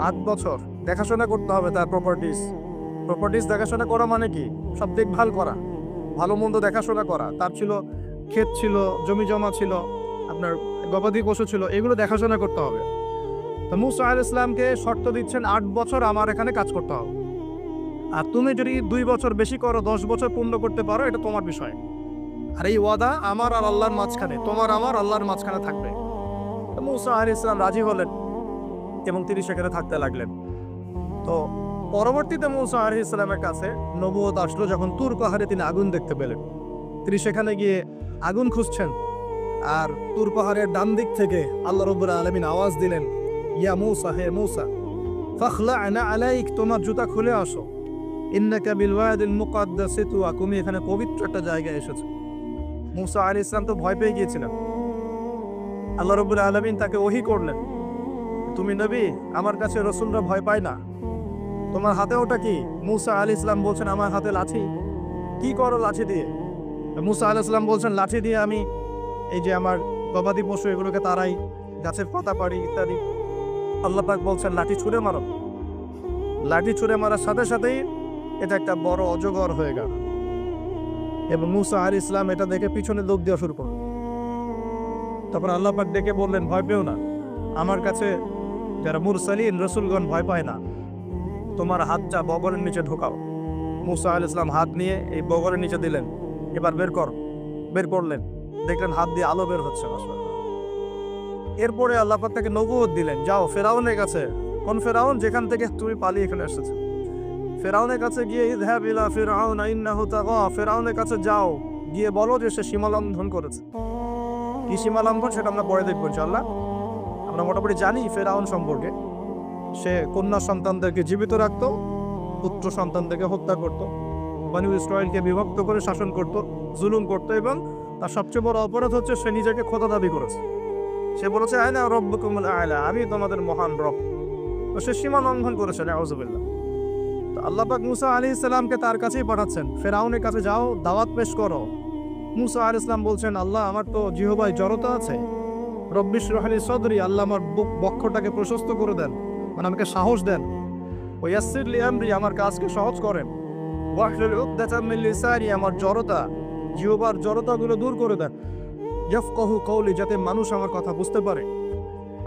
8 বছর দেখাশোনা করতে হবে তার প্রপার্টিস দেখাশোনা করা মানে কি? সব দেখভাল করা, ভালো মন্দ দেখাশোনা করা। তার ছিল ক্ষেত, ছিল জমি জমা, ছিল আপনার গবাদি পশু ছিল, এগুলো দেখাশোনা করতে হবে। তো মুসা আলাইহিস সালামকে শর্ত দিচ্ছেন 8 বছর আমার এখানে কাজ করতে হবে, আর তুমি যদি 2 বছর বেশি করো, 10 বছর পূর্ণ করতে পারো, এটা তোমার বিষয়। আর এই ওয়াদা আমার আর আল্লাহর মাঝখানে, তোমার আমার আল্লাহর মাঝখানে থাকবে। তো মুসা আলাইহিস সালাম রাজি হলেন এবং তিনি সেখানে থাকতে লাগলেন। তো পরবর্তীতে মুসা আলাইহিস সালামের কাছে নবুয়ত আসলো যখন তুর পাহাড়ে তিনি আগুন দেখতে পেলেন। তিনি সেখানে গিয়ে আগুন খুঁজছেন, আর তুর পাহাড়ের ডান দিক থেকে আল্লাহ রাব্বুল আলামিন আওয়াজ দিলেন, ইয়া মুসা, হে মুসা, ফাখলা'না আলাইক, তোমার জুতা খুলে আসো। ইন্নাকা বিল ওয়াদিল মুকাদ্দাসি তুয়া, তুমি এখানে পবিত্র একটা জায়গায় এসেছো। মূসা আলাইহিস সালাম তো ভয় পেয়ে গিয়েছিলেন। আল্লাহ রাব্বুল আলামিন তাকে ওহী করলেন, তুমি নবী, আমার কাছে রাসূলরা ভয় পায় না, তোমার হাতে ওটা কি? মূসা আলাইহিস সালাম বলছেন, আমার হাতে লাঠি। কি করো লাঠি দিয়ে? মূসা আলাইহিস সালাম বলছেন, লাঠি দিয়ে আমি এই যে আমার গবাদি পশু এগুলোকে তাড়াই, গাছের পাতা পাড়ি ইত্যাদি। আল্লাহ পাক বলছেন লাঠি ছুঁড়ে মারো। লাঠি ছুঁড়ে মারার সাথে সাথেই এটা একটা বড় অজগর হয়ে গেল এবং মূসা আলাইহিস সালাম এটা দেখে পিছনে দৌড় দেওয়া শুরু করল। তখন আল্লাহ পাক ডেকে বললেন, ভয় পেও না, আমার কাছে যারা মুরসালিন রাসূলগণ ভয় পায় না, তোমার হাতটা বগলের নিচে ঢোকাও। মূসা আলাইহিস সালাম হাত নিয়ে এই বগলের নিচে দিলেন, এবার বের করলেন, দেখলেন হাত দিয়ে আলো বের হচ্ছে। এরপরে আল্লাহ পাক তাকে নবুয়ত দিলেন, যাও ফেরাউনের কাছে। কোন ফেরাউন? যেখান থেকে তুমি পালিয়ে এখানে এসেছো। ফেরাউনের কাছে গিয়ে ইযহাব ইলা ফিরআউন ইন্নাহু তাগা, ফেরাউনের কাছে যাও, গিয়ে বলো যে সে সীমালঙ্ঘন করেছে। কি সীমালঙ্ঘন সেটা আমরা পরে দেখবো ইনশাআল্লাহ। আমরা মোটামুটি জানি ফেরাউন সম্পর্কে, সে কন্যা সন্তানদেরকে জীবিত রাখত, পুত্র সন্তানদেরকে হত্যা করত, বনী ইসরাঈলকে বিভক্ত করে শাসন করত, জুলুম করত, এবং তার সবচেয়ে বড় অপরাধ হচ্ছে সে নিজেকে খোদা দাবি করেছে। সে বলেছে আয়না রব্বুকুমুল আ'লা, আমি তোমাদের মহান রব। তো সে সীমা লঙ্ঘন করেছে, নাউযুবিল্লাহ। তো আল্লাহ পাক মূসা আলাইহিস সালামকে তার কাছেই পাঠাচ্ছেন, ফেরাউনের কাছে যাও, দাওয়াত পেশ করো। মূসা আলাইহিস সালাম বলছেন, আল্লাহ আমার তো জিহ্বায় জড়তা আছে, রব্বি ইশরাহ লি সদরি, আল্লাহ আমার বক্ষটাকে প্রশস্ত করে দেন, মানে আমাকে সাহস দেন। ওয়া ইয়াসসির লি আমরি, আমার কাজকে সহজ করেন। ওয়াহলুল উকদাতাম মিন লিসানি, আমার জড়তা, জিহ্বার জড়তাগুলো দূর করে দেন। ইয়াফকাহু কওলি, যাতে মানুষ আমার কথা বুঝতে পারে,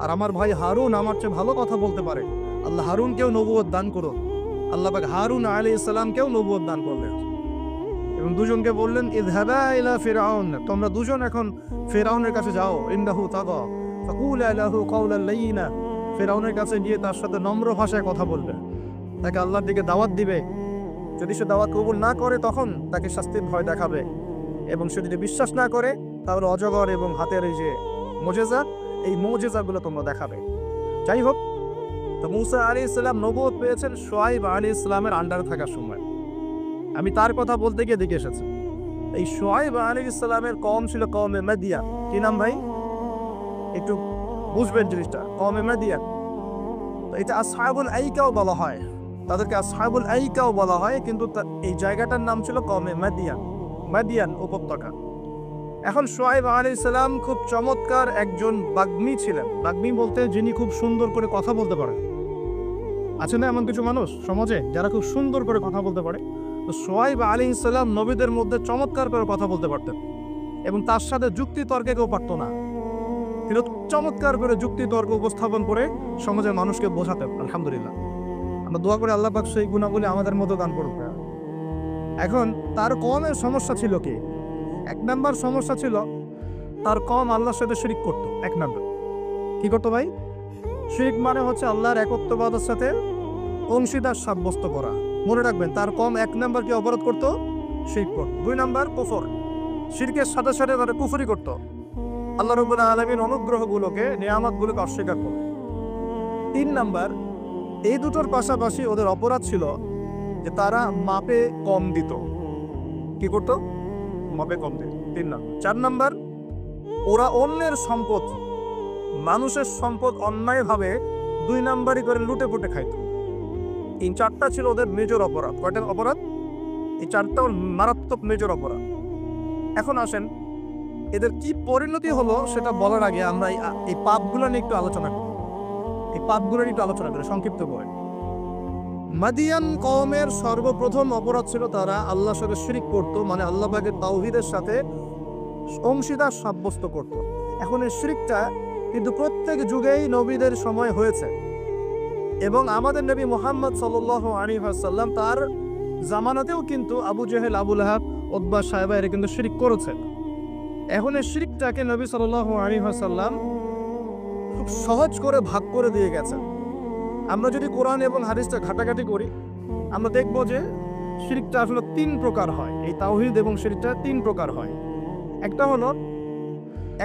আর আমার ভাই হারুন আমার চেয়ে ভালো কথা বলতে পারে। আল্লাহ হারুনকেও নবুয়ত দান করো। আল্লাহ পাক হারুন আলাইহিস সালামকেও নবুয়ত দান করলেন এবং দুজনকে বললেন, ইযহাবা ইলা ফিরআউন, তোমরা দুজন এখন ফিরআউনের কাছে যাও, ইন্নাহু তাগা ফাকুলা লাহু কাওলান লাইয়িনা, ফিরআউনের কাছে গিয়ে তার সাথে নম্র ভাষায় কথা বলবে, তাকে আল্লাহর দিকে দাওয়াত দিবে। যদি সে দাওয়াত কবুল না করে তখন তাকে শাস্তির ভয় দেখাবে, এবং সে যদি বিশ্বাস না করে তাহলে অজগর এবং হাতের এই যে মুজিজা, এই মুজিজাগুলো তোমরা দেখাবে। যাই হোক, তো মূসা আলাইহিস সালাম নবুয়ত পেয়েছেন শুআয়ব আলাইহিস সালামের আন্ডারে থাকার সময়। আমি তার কথা বলতে গিয়ে দেখে এসেছি, এই শুআয়ব আলাইহিস সালামের কওম ছিল কওমে মাদিয়ান। কি নাম ভাই? একটু বুঝবেন জিনিসটা, কওমে মাদিয়ান। তো এটা আসহাবুল আইকাও বলা হয়, তাদেরকে আসহাবুল আইকাও বলা হয়, কিন্তু এই জায়গাটার নাম ছিল কওমে মাদিয়ান উপত্যকা। এখন শুআয়ব আলাইহিস সালাম খুব চমৎকার একজন বাগ্মী ছিলেন। বাগ্মী বলতে যিনি খুব সুন্দর করে কথা বলতে পারেন। আছে না এমন কিছু মানুষ সমাজে যারা খুব সুন্দর করে কথা বলতে পারে? তো শুআয়ব আলাইহিস সালাম নবীদের মধ্যে চমৎকার করে কথা বলতে পারতেন এবং তার সাথে যুক্তি তর্কে কেউ পারত না। তিনি চমৎকার করে যুক্তি তর্ক উপস্থাপন করে সমাজের মানুষকে বোঝাতেন। আলহামদুলিল্লাহ, আমরা দোয়া করে আল্লাহ পাক সেই গুণাবলী আমাদের মতো দান করুন। এখন তার কওমের সমস্যা ছিল কি? এক নাম্বার সমস্যা ছিল তার কওম আল্লাহর সাথে শিরক করত। এক নাম্বার কি করতো ভাই? শিরক মানে হচ্ছে আল্লাহর একত্ববাদের সাথে অংশীদার সাব্যস্ত করা। মনে রাখবেন, তার কওম এক নাম্বার কি অপরাধ করত? শিরক করত। দুই নাম্বার কুফর, শিরকের সাথে সাথে তারা কুফরি করত, আল্লাহ রাব্বুল আলামিন অনুগ্রহগুলোকে, নিয়ামতগুলোকে অস্বীকার করত। তিন নাম্বার, এই দুটোর পাশাপাশি ওদের অপরাধ ছিল যে তারা মাপে কম দিত। কি করতো? মাপে কম দিত। তিন নাম্বার। চার নাম্বার, ওরা অন্যের সম্পদ, মানুষের সম্পদ অন্যায়ভাবে দুই নাম্বারই করে লুটে পুটে খাইত। এই চারটা ছিল ওদের মেজর অপরাধ। কয়টা অপরাধ? এই চারটা মারাত্মক মেজর অপরাধ। এখন আসেন, এদের কি পরিণতি হলো সেটা বলার আগে আমরা এই পাপগুলো নিয়ে একটু আলোচনা করি। এই পাপগুলো নিয়ে একটু আলোচনা করি সংক্ষিপ্ত করে। মাদিয়ান কওমের সর্বপ্রথম অপরাধ ছিল তারা আল্লাহর সাথে শিরক করত, মানে আল্লাহ পাকের তাওহীদের সাথে অংশীদার সাব্যস্ত করত। এখন এই শিরকটা কিন্তু প্রত্যেক যুগেই নবীদের সময় হয়েছে এবং আমাদের নবী মুহাম্মদ সাল্লাল্লাহু আলাইহি ওয়াসাল্লাম তার জামানাতেও কিন্তু আবু জেহেল, আবু লাহাব, উতবা, সায়বা এরা কিন্তু শিরক করেছে। এখন এই শিরকটাকে নবী সাল্লাল্লাহু আলাইহি ওয়াসাল্লাম খুব সহজ করে ভাগ করে দিয়ে গেছেন। আমরা যদি কোরআন এবং হাদিসটা ঘাটাঘাটি করি আমরা দেখব যে শিরকটা আসলে তিন প্রকার হয়। এই তাওহীদ এবং শিরকটা তিন প্রকার হয়। একটা হলো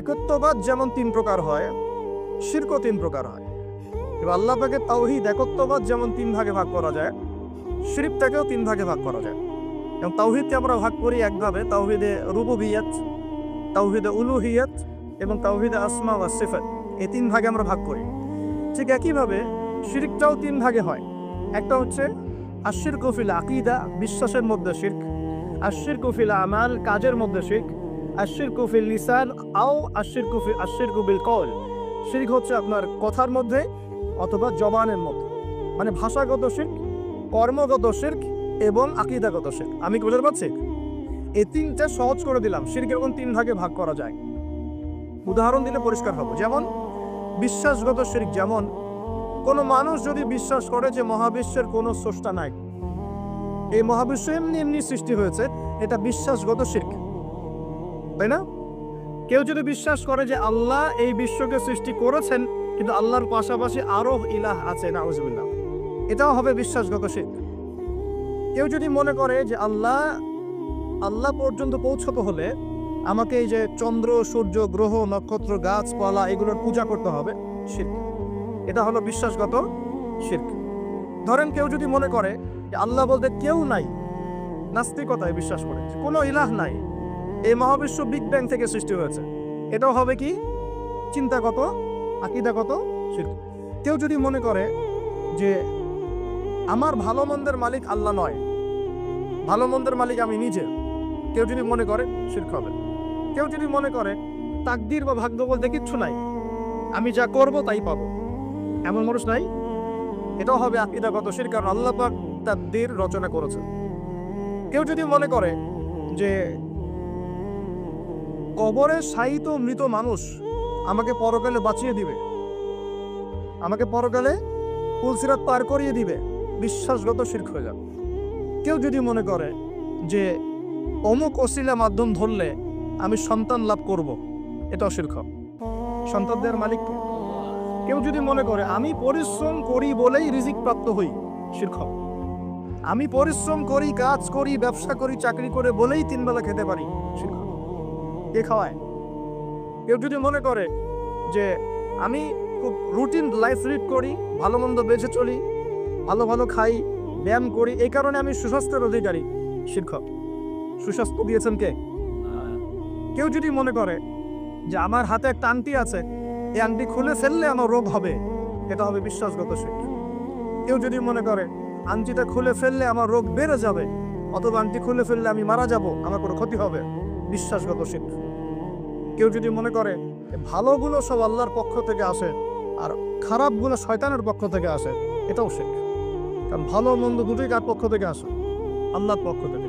একত্ববাদ, যেমন তিন প্রকার হয়, শিরকও তিন প্রকার হয়। এবার আল্লাহ পাকের তাওহীদ একত্ববাদ যেমন তিন ভাগে ভাগ করা যায়, শিরকটাকেও 3 ভাগে ভাগ করা যায়। এবং তাওহীদকে আমরা ভাগ করি একভাবে, তাওহীদে রুবুবিয়্যাত, তাওহীদে উলুহিয়্যাত এবং তাওহীদে আসমা ওয়া সিফাত। এই 3 ভাগে আমরা ভাগ করি। ঠিক একইভাবে শিরকটাও 3 ভাগে হয়। একটা হচ্ছে আশশিরকু ফিল আকীদা, বিশ্বাসের মধ্যে শিরক, আশশিরকু ফিল আমাল, কাজের মধ্যে শিরক, আশশিরকু ফিল লিসান আও আশশিরকু বিল কওল। শিরক হচ্ছে আপনার কথার মধ্যে অথবা জবানের মধ্যে, মানে ভাষাগত শিরক, কর্মগত শিরক এবং আকীদাগত শিরক। আমি কি বুঝতে পারছি? এই 3টা সহজ করে দিলাম। শিরক এরকম 3 ভাগে ভাগ করা যায়। উদাহরণ দিলে পরিষ্কার হবে। যেমন বিশ্বাসগত শিরক, যেমন কোনো মানুষ যদি বিশ্বাস করে যে মহাবিশ্বের কোনো স্রষ্টা নাই, এই মহাবিশ্ব এমনি এমনি সৃষ্টি হয়েছে, এটা বিশ্বাসগত শিরক, তাই না? কেউ যদি বিশ্বাস করে যে আল্লাহ এই বিশ্বকে সৃষ্টি করেছেন কিন্তু আল্লাহর পাশাপাশি আরো ইলাহ আছে, নাউজুবিল্লাহ, এটাও হবে বিশ্বাসগত শিরক। কেউ যদি মনে করে যে আল্লাহ পর্যন্ত পৌঁছতে হলে আমাকে এই যে চন্দ্র, সূর্য, গ্রহ, নক্ষত্র, গাছপালা এগুলোর পূজা করতে হবে, শিরক। এটা হলো বিশ্বাসগত শিরক। ধরেন কেউ যদি মনে করে যে আল্লাহ বলতে কেউ নাই, নাস্তিকতায় বিশ্বাস করে কোনো ইলাহ নাই, এই মহাবিশ্ব বিগ ব্যাং থেকে সৃষ্টি হয়েছে, এটাও হবে কি চিন্তাগত, আকীদাগত শিরক। কেউ যদি মনে করে যে আমার ভালো মন্দের মালিক আল্লাহ নয়, ভালো মন্দের মালিক আমি নিজে, কেউ যদি মনে করে, শিরক হবে। কেউ যদি মনে করে তাকদীর বা ভাগ্য বলতে কিচ্ছু নাই, আমি যা করব তাই পাবো, এমন মানুষ নাই, এটাও হবে আকীদাগত শিরক, কারণ আল্লাহ পাক তাকদীর রচনা করেছেন। কেউ যদি মনে করে যে কবরে শায়িত মৃত মানুষ আমাকে পরকালে বাঁচিয়ে দিবে, আমাকে পরকালে পুলসিরাত পার করিয়ে দিবে, বিশ্বাসগত শিরক হয়ে যাবে। কেউ যদি মনে করে যে অমুক ওসিলা মাধ্যম ধরলে আমি সন্তান লাভ করব, এটাও শিরক। সন্তান দেওয়ার মালিক কে? কেউ যদি মনে করে আমি পরিশ্রম করি বলেই রিজিক প্রাপ্ত হই, শিরক। আমি পরিশ্রম করি, কাজ করি, ব্যবসা করি, চাকরি করে বলেই 3 বেলা খেতে পারি, শিরক। কে খাওয়ায়? কেউ যদি মনে করে যে আমি খুব রুটিন লাইফ লিড করি, ভালো মন্দ বেঁচে চলি, ভালো ভালো খাই, ব্যায়াম করি, এই কারণে আমি সুস্বাস্থ্যের অধিকারী, শিরক। সুস্বাস্থ্য দিয়েছেন কে? কেউ যদি মনে করে যে আমার হাতে একটা আংটি আছে, এই আংটি খুলে ফেললে আমার রোগ হবে, এটা হবে বিশ্বাসগত শিরক। কেউ যদি মনে করে আংটিটা খুলে ফেললে আমার রোগ বেড়ে যাবে, অথবা আংটি খুলে ফেললে আমি মারা যাব, আমার কোনো ক্ষতি হবে, বিশ্বাসগত শিরক। কেউ যদি মনে করে ভালোগুলো সব আল্লাহর পক্ষ থেকে আসে আর খারাপগুলো শয়তানের পক্ষ থেকে আসে, এটাও শিরক। কারণ ভালো মন্দ দুটোই কার পক্ষ থেকে আসে? আল্লাহর পক্ষ থেকে।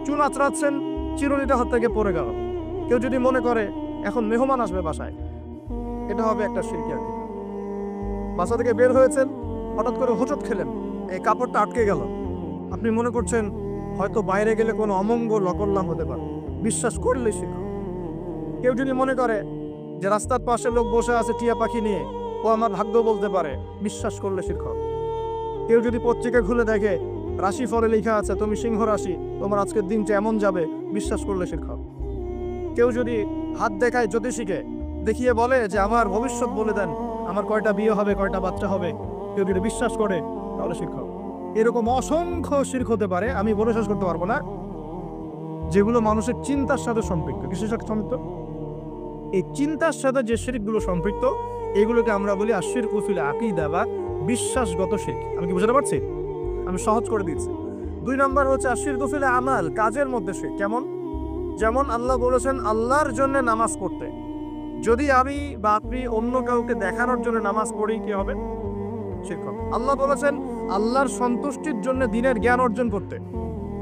চুল আঁচড়াচ্ছেন, চিরুনিটা হাত থেকে পড়ে গেল। কেউ যদি মনে করে এখন মেহমান আসবে বাসায়, এটা হবে একটা শিরকি আকীদা। বাসা থেকে বের হয়েছেন, হঠাৎ করে হোঁচট খেলেন, এই কাপড়টা আটকে গেল, আপনি মনে করছেন হয়তো বাইরে গেলে কোনো অমঙ্গল অকল্যাণ হতে পারে, বিশ্বাস করলে শিরক। কেউ যদি মনে করে যে রাস্তার পাশে লোক বসে আছে টিয়া পাখি নিয়ে, ও আমার ভাগ্য বলতে পারে, বিশ্বাস করলে শিরক। কেউ যদি পত্রিকা খুলে দেখে রাশি ফলে লেখা আছে তুমি সিংহ রাশি, তোমার আজকের দিনটা এমন যাবে, বিশ্বাস করলে শিরক। কেউ যদি হাত দেখায় জ্যোতিষীকে, দেখিয়ে বলে যে আমার ভবিষ্যৎ বলে দেন, আমার কয়টা বিয়ে হবে, কয়টা বাচ্চা হবে, কেউ যদি বিশ্বাস করে, তাহলে শিরক। এরকম অসংখ্য শিরক হতে পারে, আমি বলে শেষ করতে পারবো না, যেগুলো মানুষের চিন্তার সাথে সম্পৃক্ত। কিসের সাথে সম্পৃক্ত? এই চিন্তার সাথে যে শিরকগুলো সম্পৃক্ত, এগুলোকে আমরা বলি আশশিরকু ফিল আকীদা বা বিশ্বাসগত শিরক। আমি কি বুঝতে পারছি? আমি সহজ করে দিচ্ছি। 2 নম্বর হচ্ছে আশশিরকু ফিল আমাল, কাজের মধ্যে শিরক। কেমন? যেমন আল্লাহ বলেছেন আল্লাহর জন্য নামাজ পড়তে, যদি আমি বা আপনি অন্য কাউকে দেখানোর জন্য নামাজ পড়ি, কি হবে? শিরক হবে। আল্লাহ বলেছেন আল্লাহর সন্তুষ্টির জন্য দিনের জ্ঞান অর্জন করতে,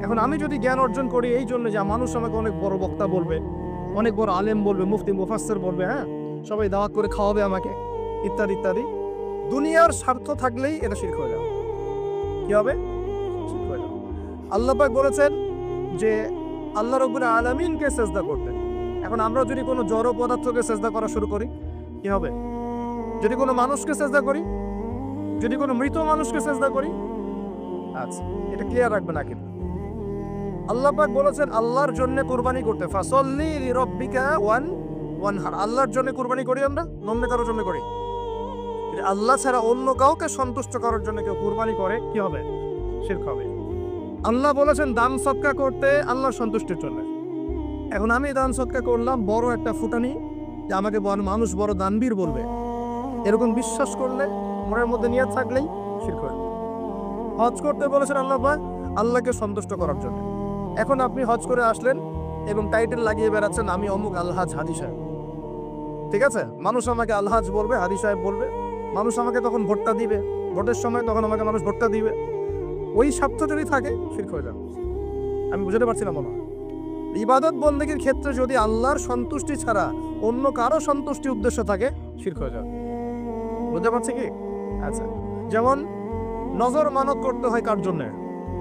এখন আমি যদি জ্ঞান অর্জন করি এই জন্য যে মানুষ আমাকে অনেক বড় বক্তা বলবে, অনেক বড় আলেম বলবে, মুফতি মুফাসসির বলবে, হ্যাঁ সবাই দাওয়াত করে খাওয়াবে আমাকে, ইত্যাদি ইত্যাদি, দুনিয়ার স্বার্থ থাকলেই এটা শিরক হয়ে যাবে। কি হবে? শিরক হয়ে যাবে। আল্লাহ পাক বলেছেন যে আল্লাহ রাব্বুল আলামিনকে সেজদা করতে, এখন আমরা যদি কোনো জড় পদার্থকে সেজদা করা শুরু করি, কি হবে? যদি কোনো মানুষকে সেজদা করি, যদি কোনো মৃত মানুষকে সেজদা করি, আচ্ছা এটা ক্লিয়ার রাখবেন। আকিদ আল্লাহ পাক বলেছেন আল্লাহর জন্য কুরবানি করতে, ফাসল্লি লিরাব্বিকা ওয়ানহার, আল্লাহর জন্য কুরবানি করি আমরা, অন্য কারোর জন্য করি? আল্লাহ ছাড়া অন্য কাউকে সন্তুষ্ট করার জন্য কেউ কুরবানি করে, কি হবে? শিরক হবে। আল্লাহ বলেছেন দান সদকা করতে আল্লাহর সন্তুষ্টির জন্য। এখন আমি দান সদকা করলাম বড় একটা ফুটানি, যে আমাকে মানুষ বড় দানবীর বলবে, এরকম বিশ্বাস করলে, মনের মধ্যে নিয়ত থাকলেই শিরক হয়। হজ করতে বলেছেন আল্লাহ পাক আল্লাহকে সন্তুষ্ট করার জন্য। এখন আপনি হজ করে আসলেন এবং টাইটেল লাগিয়ে বেড়াচ্ছেন আমি অমুক আলহাজ হাজি সাহেব। ঠিক আছে, মানুষ আমাকে আলহাজ বলবে, হাজি সাহেব বলবে, মানুষ আমাকে তখন ভোটটা দিবে, ভোটের সময় তখন আমাকে মানুষ ভোটটা দিবে। ওই স্বার্থ যদি থাকে শিরক হয়ে যাবে। আমি বুঝতে পারছিলাম মনে হয় ইবাদত বন্দেগীর ক্ষেত্রে যদি আল্লাহর সন্তুষ্টি ছাড়া অন্য কারো সন্তুষ্টি উদ্দেশ্য থাকে শিরক হয়ে যাবে। বুঝতে পারছি কি? আচ্ছা, যেমন নজর মানত করতে হয় কার জন্য?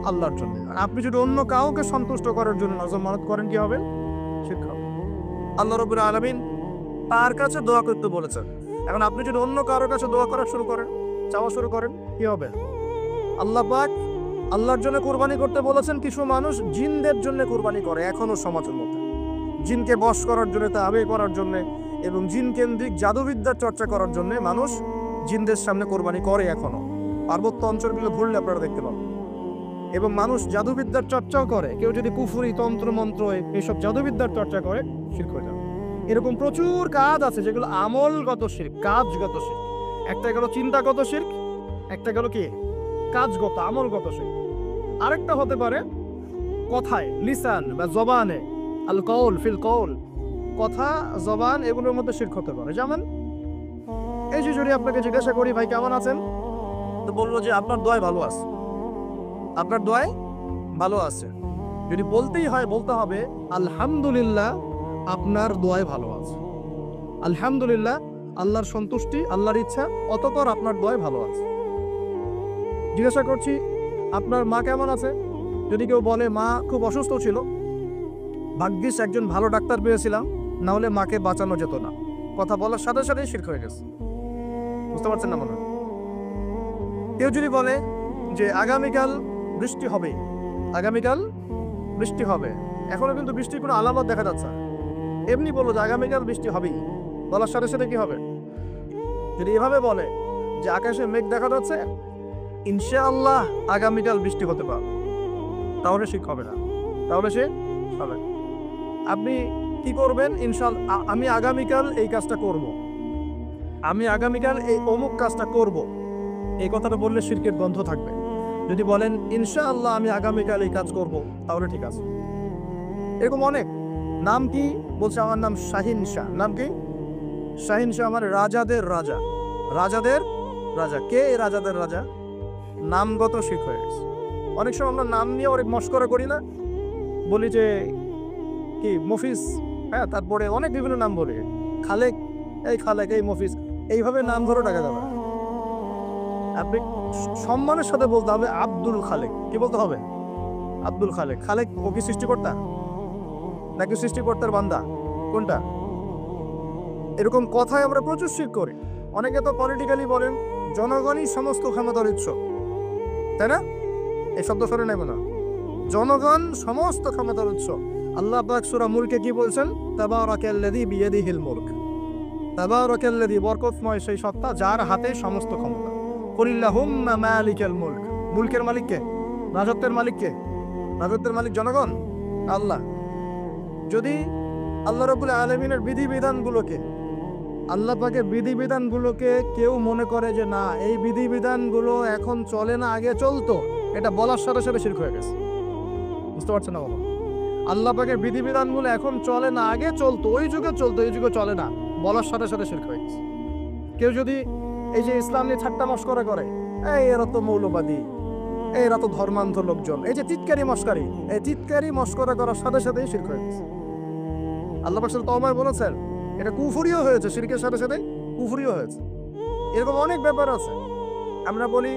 আল্লাহর জন্য। আপনি যদি অন্য কাউকে সন্তুষ্ট করার জন্য নজর মানত করেন কি হবে? শিরক হবে। আল্লাহ রাব্বুল আলামিন তার কাছে দোয়া করতে বলেছেন। এখন আপনি যদি অন্য কারোর কাছে দোয়া করা শুরু করেন, চাওয়া শুরু করেন, কি হবে? আল্লাহ পাক আল্লাহর জন্য কুরবানি করতে বলেছেন। কিছু মানুষ জিনদের জন্য কুরবানি করে এখনো সমাজের মধ্যে, জিনকে বশ করার জন্য, তাবে করার জন্য এবং জিন কেন্দ্রিক জাদুবিদ্যার চর্চা করার জন্য মানুষ জিনদের সামনে কোরবানি করে এখনো। পার্বত্য অঞ্চলগুলো ঘুরলে আপনারা দেখতে পাবেন। এবং মানুষ জাদুবিদ্যার চর্চাও করে। কেউ যদি কুফরি, তন্ত্র মন্ত্র এইসব জাদুবিদ্যার চর্চা করে শিরক হয়ে যাবে। এরকম প্রচুর কাজ আছে যেগুলো আমলগত শিরক, কাজগত শিরক। একটা গেল চিন্তাগত শিরক, একটা গেল কি কাজগত, আমলগত শিরক। আরেকটা হতে পারে কথায়, লিসান বা জবানে, আল কওল ফিল কওল, কথা, জবান, এগুলোর মধ্যে শিরক হতে পারে। যেমন এই যে যদি আপনাকে জিজ্ঞাসা করি ভাই কেমন আছেন, তো বললো যে আপনার দোয়ায় ভালো আছে, আপনার দোয়ায় ভালো আছে। যদি বলতেই হয় বলতে হবে আলহামদুলিল্লাহ আপনার দোয়ায় ভালো আছে। আলহামদুলিল্লাহ, আল্লাহর সন্তুষ্টি, আল্লাহর ইচ্ছা, অতঃপর আপনার দোয়ায় ভালো আছে। জিজ্ঞাসা করছি আপনার মা কেমন আছে, যদি কেউ বলে মা খুব অসুস্থ ছিল, ভাগ্যিস একজন ভালো ডাক্তার পেয়েছিলাম, না হলে মাকে বাঁচানো যেত না, কথা বলার সাথে সাথেই শিরক হয়ে গেছে। বুঝতে পারছেন না মনে হয়? কেউ যদি বলে যে আগামীকাল বৃষ্টি হবে, আগামীকাল বৃষ্টি হবে, এখনো কিন্তু বৃষ্টির কোনো আলামত দেখা যাচ্ছে না, এমনি বললো যে আগামীকাল বৃষ্টি হবেই, বলার সাথে সাথে কি হবে? যদি এভাবে বলে যে আকাশে মেঘ দেখা যাচ্ছে, ইনশাআল্লাহ আগামীকাল বৃষ্টি হতে পারে, তাহলে শিরক হবে না, তাহলে সে হবে। আপনি কি করবেন? ইনশাআল্লাহ আমি আগামীকাল এই কাজটা করব, আমি আগামীকাল এই অমুক কাজটা করব, এই কথাটা বললে শিরকের গন্ধ থাকবে। যদি বলেন ইনশাআল্লাহ আমি আগামীকাল এই কাজ করব, তাহলে ঠিক আছে। এরকম অনেক। নাম কি? বলছে আমার নাম শাহিন শাহ। নাম কি? শাহিন শাহ মানে রাজাদের রাজা, রাজাদের রাজা। কে এই রাজাদের রাজা? নামগত শিরক হয়ে গেছে। অনেক সময় আমরা নাম নিয়ে অনেক মস্করা করি না, বলি যে কি মফিজ, হ্যাঁ, তারপরে অনেক বিভিন্ন নাম বলি, খালেক, এই খালেক, এই মফিজ, এইভাবে নাম ধরে টাকা যাবে। আপনি সম্মানের সাথে বলতে হবে আব্দুল খালেক। কি বলতে হবে? আব্দুল খালেক। খালেক ও কি সৃষ্টিকর্তা নাকি সৃষ্টিকর্তার বান্দা? কোনটা? এরকম কথায় আমরা প্রচুর শিরক করি। অনেকে তো পলিটিক্যালি বলেন জনগণই সমস্ত ক্ষমতার উৎস, তাই না? এই শব্দ শুনে নেব না, জনগণ সমস্ত ক্ষমতার উৎস। আল্লাহ পাক সূরা মুলকে কি বলছেন? তাবারাকাল্লাযী বিয়াদিহিল মুলক, তাবারাকাল্লাযী, বরকতময় সেই সত্তা যার হাতে সমস্ত ক্ষমতা। কুলিল্লাহুম্মা মালিকাল মুলক, মুলকের মালিক কে? রাজত্বের মালিক কে? রাজত্বের মালিক জনগণ, আল্লাহ। যদি আল্লাহ রাব্বুল আলামিনের বিধিবিধানগুলোকে, আল্লাহ পাকের বিধিবিধানগুলোকে কেউ মনে করে যে না এই বিধিবিধানগুলো এখন চলে না, আগে চলতো, এটা বলার সাথে সাথে শিরক হয়ে গেছে। বুঝতে পারছেন না বাবা? আল্লাহ পাকের বিধিবিধানগুলো এখন চলে না, আগে চলতো, ওই যুগে চলতো, এই যুগে চলে না, বলার সাথে সাথে শিরক হয়ে গেছে। কেউ যদি এই যে ইসলাম নিয়ে ঠাট্টা মশকরা করে, এরা তো মৌলবাদী, এরা তো ধর্মান্ধ লোকজন, এই যে চিৎকারি মস্কারি, এই চিৎকারি মস্করা করার সাথে সাথেই শিরক হয়ে গেছে। আল্লাহ পাক সূরা তাওবায় বলেছেন এটা কুফরিও হয়েছে, শিরকের সাথে সাথে কুফরিও হয়েছে। এরকম অনেক ব্যাপার আছে। আমরা বলি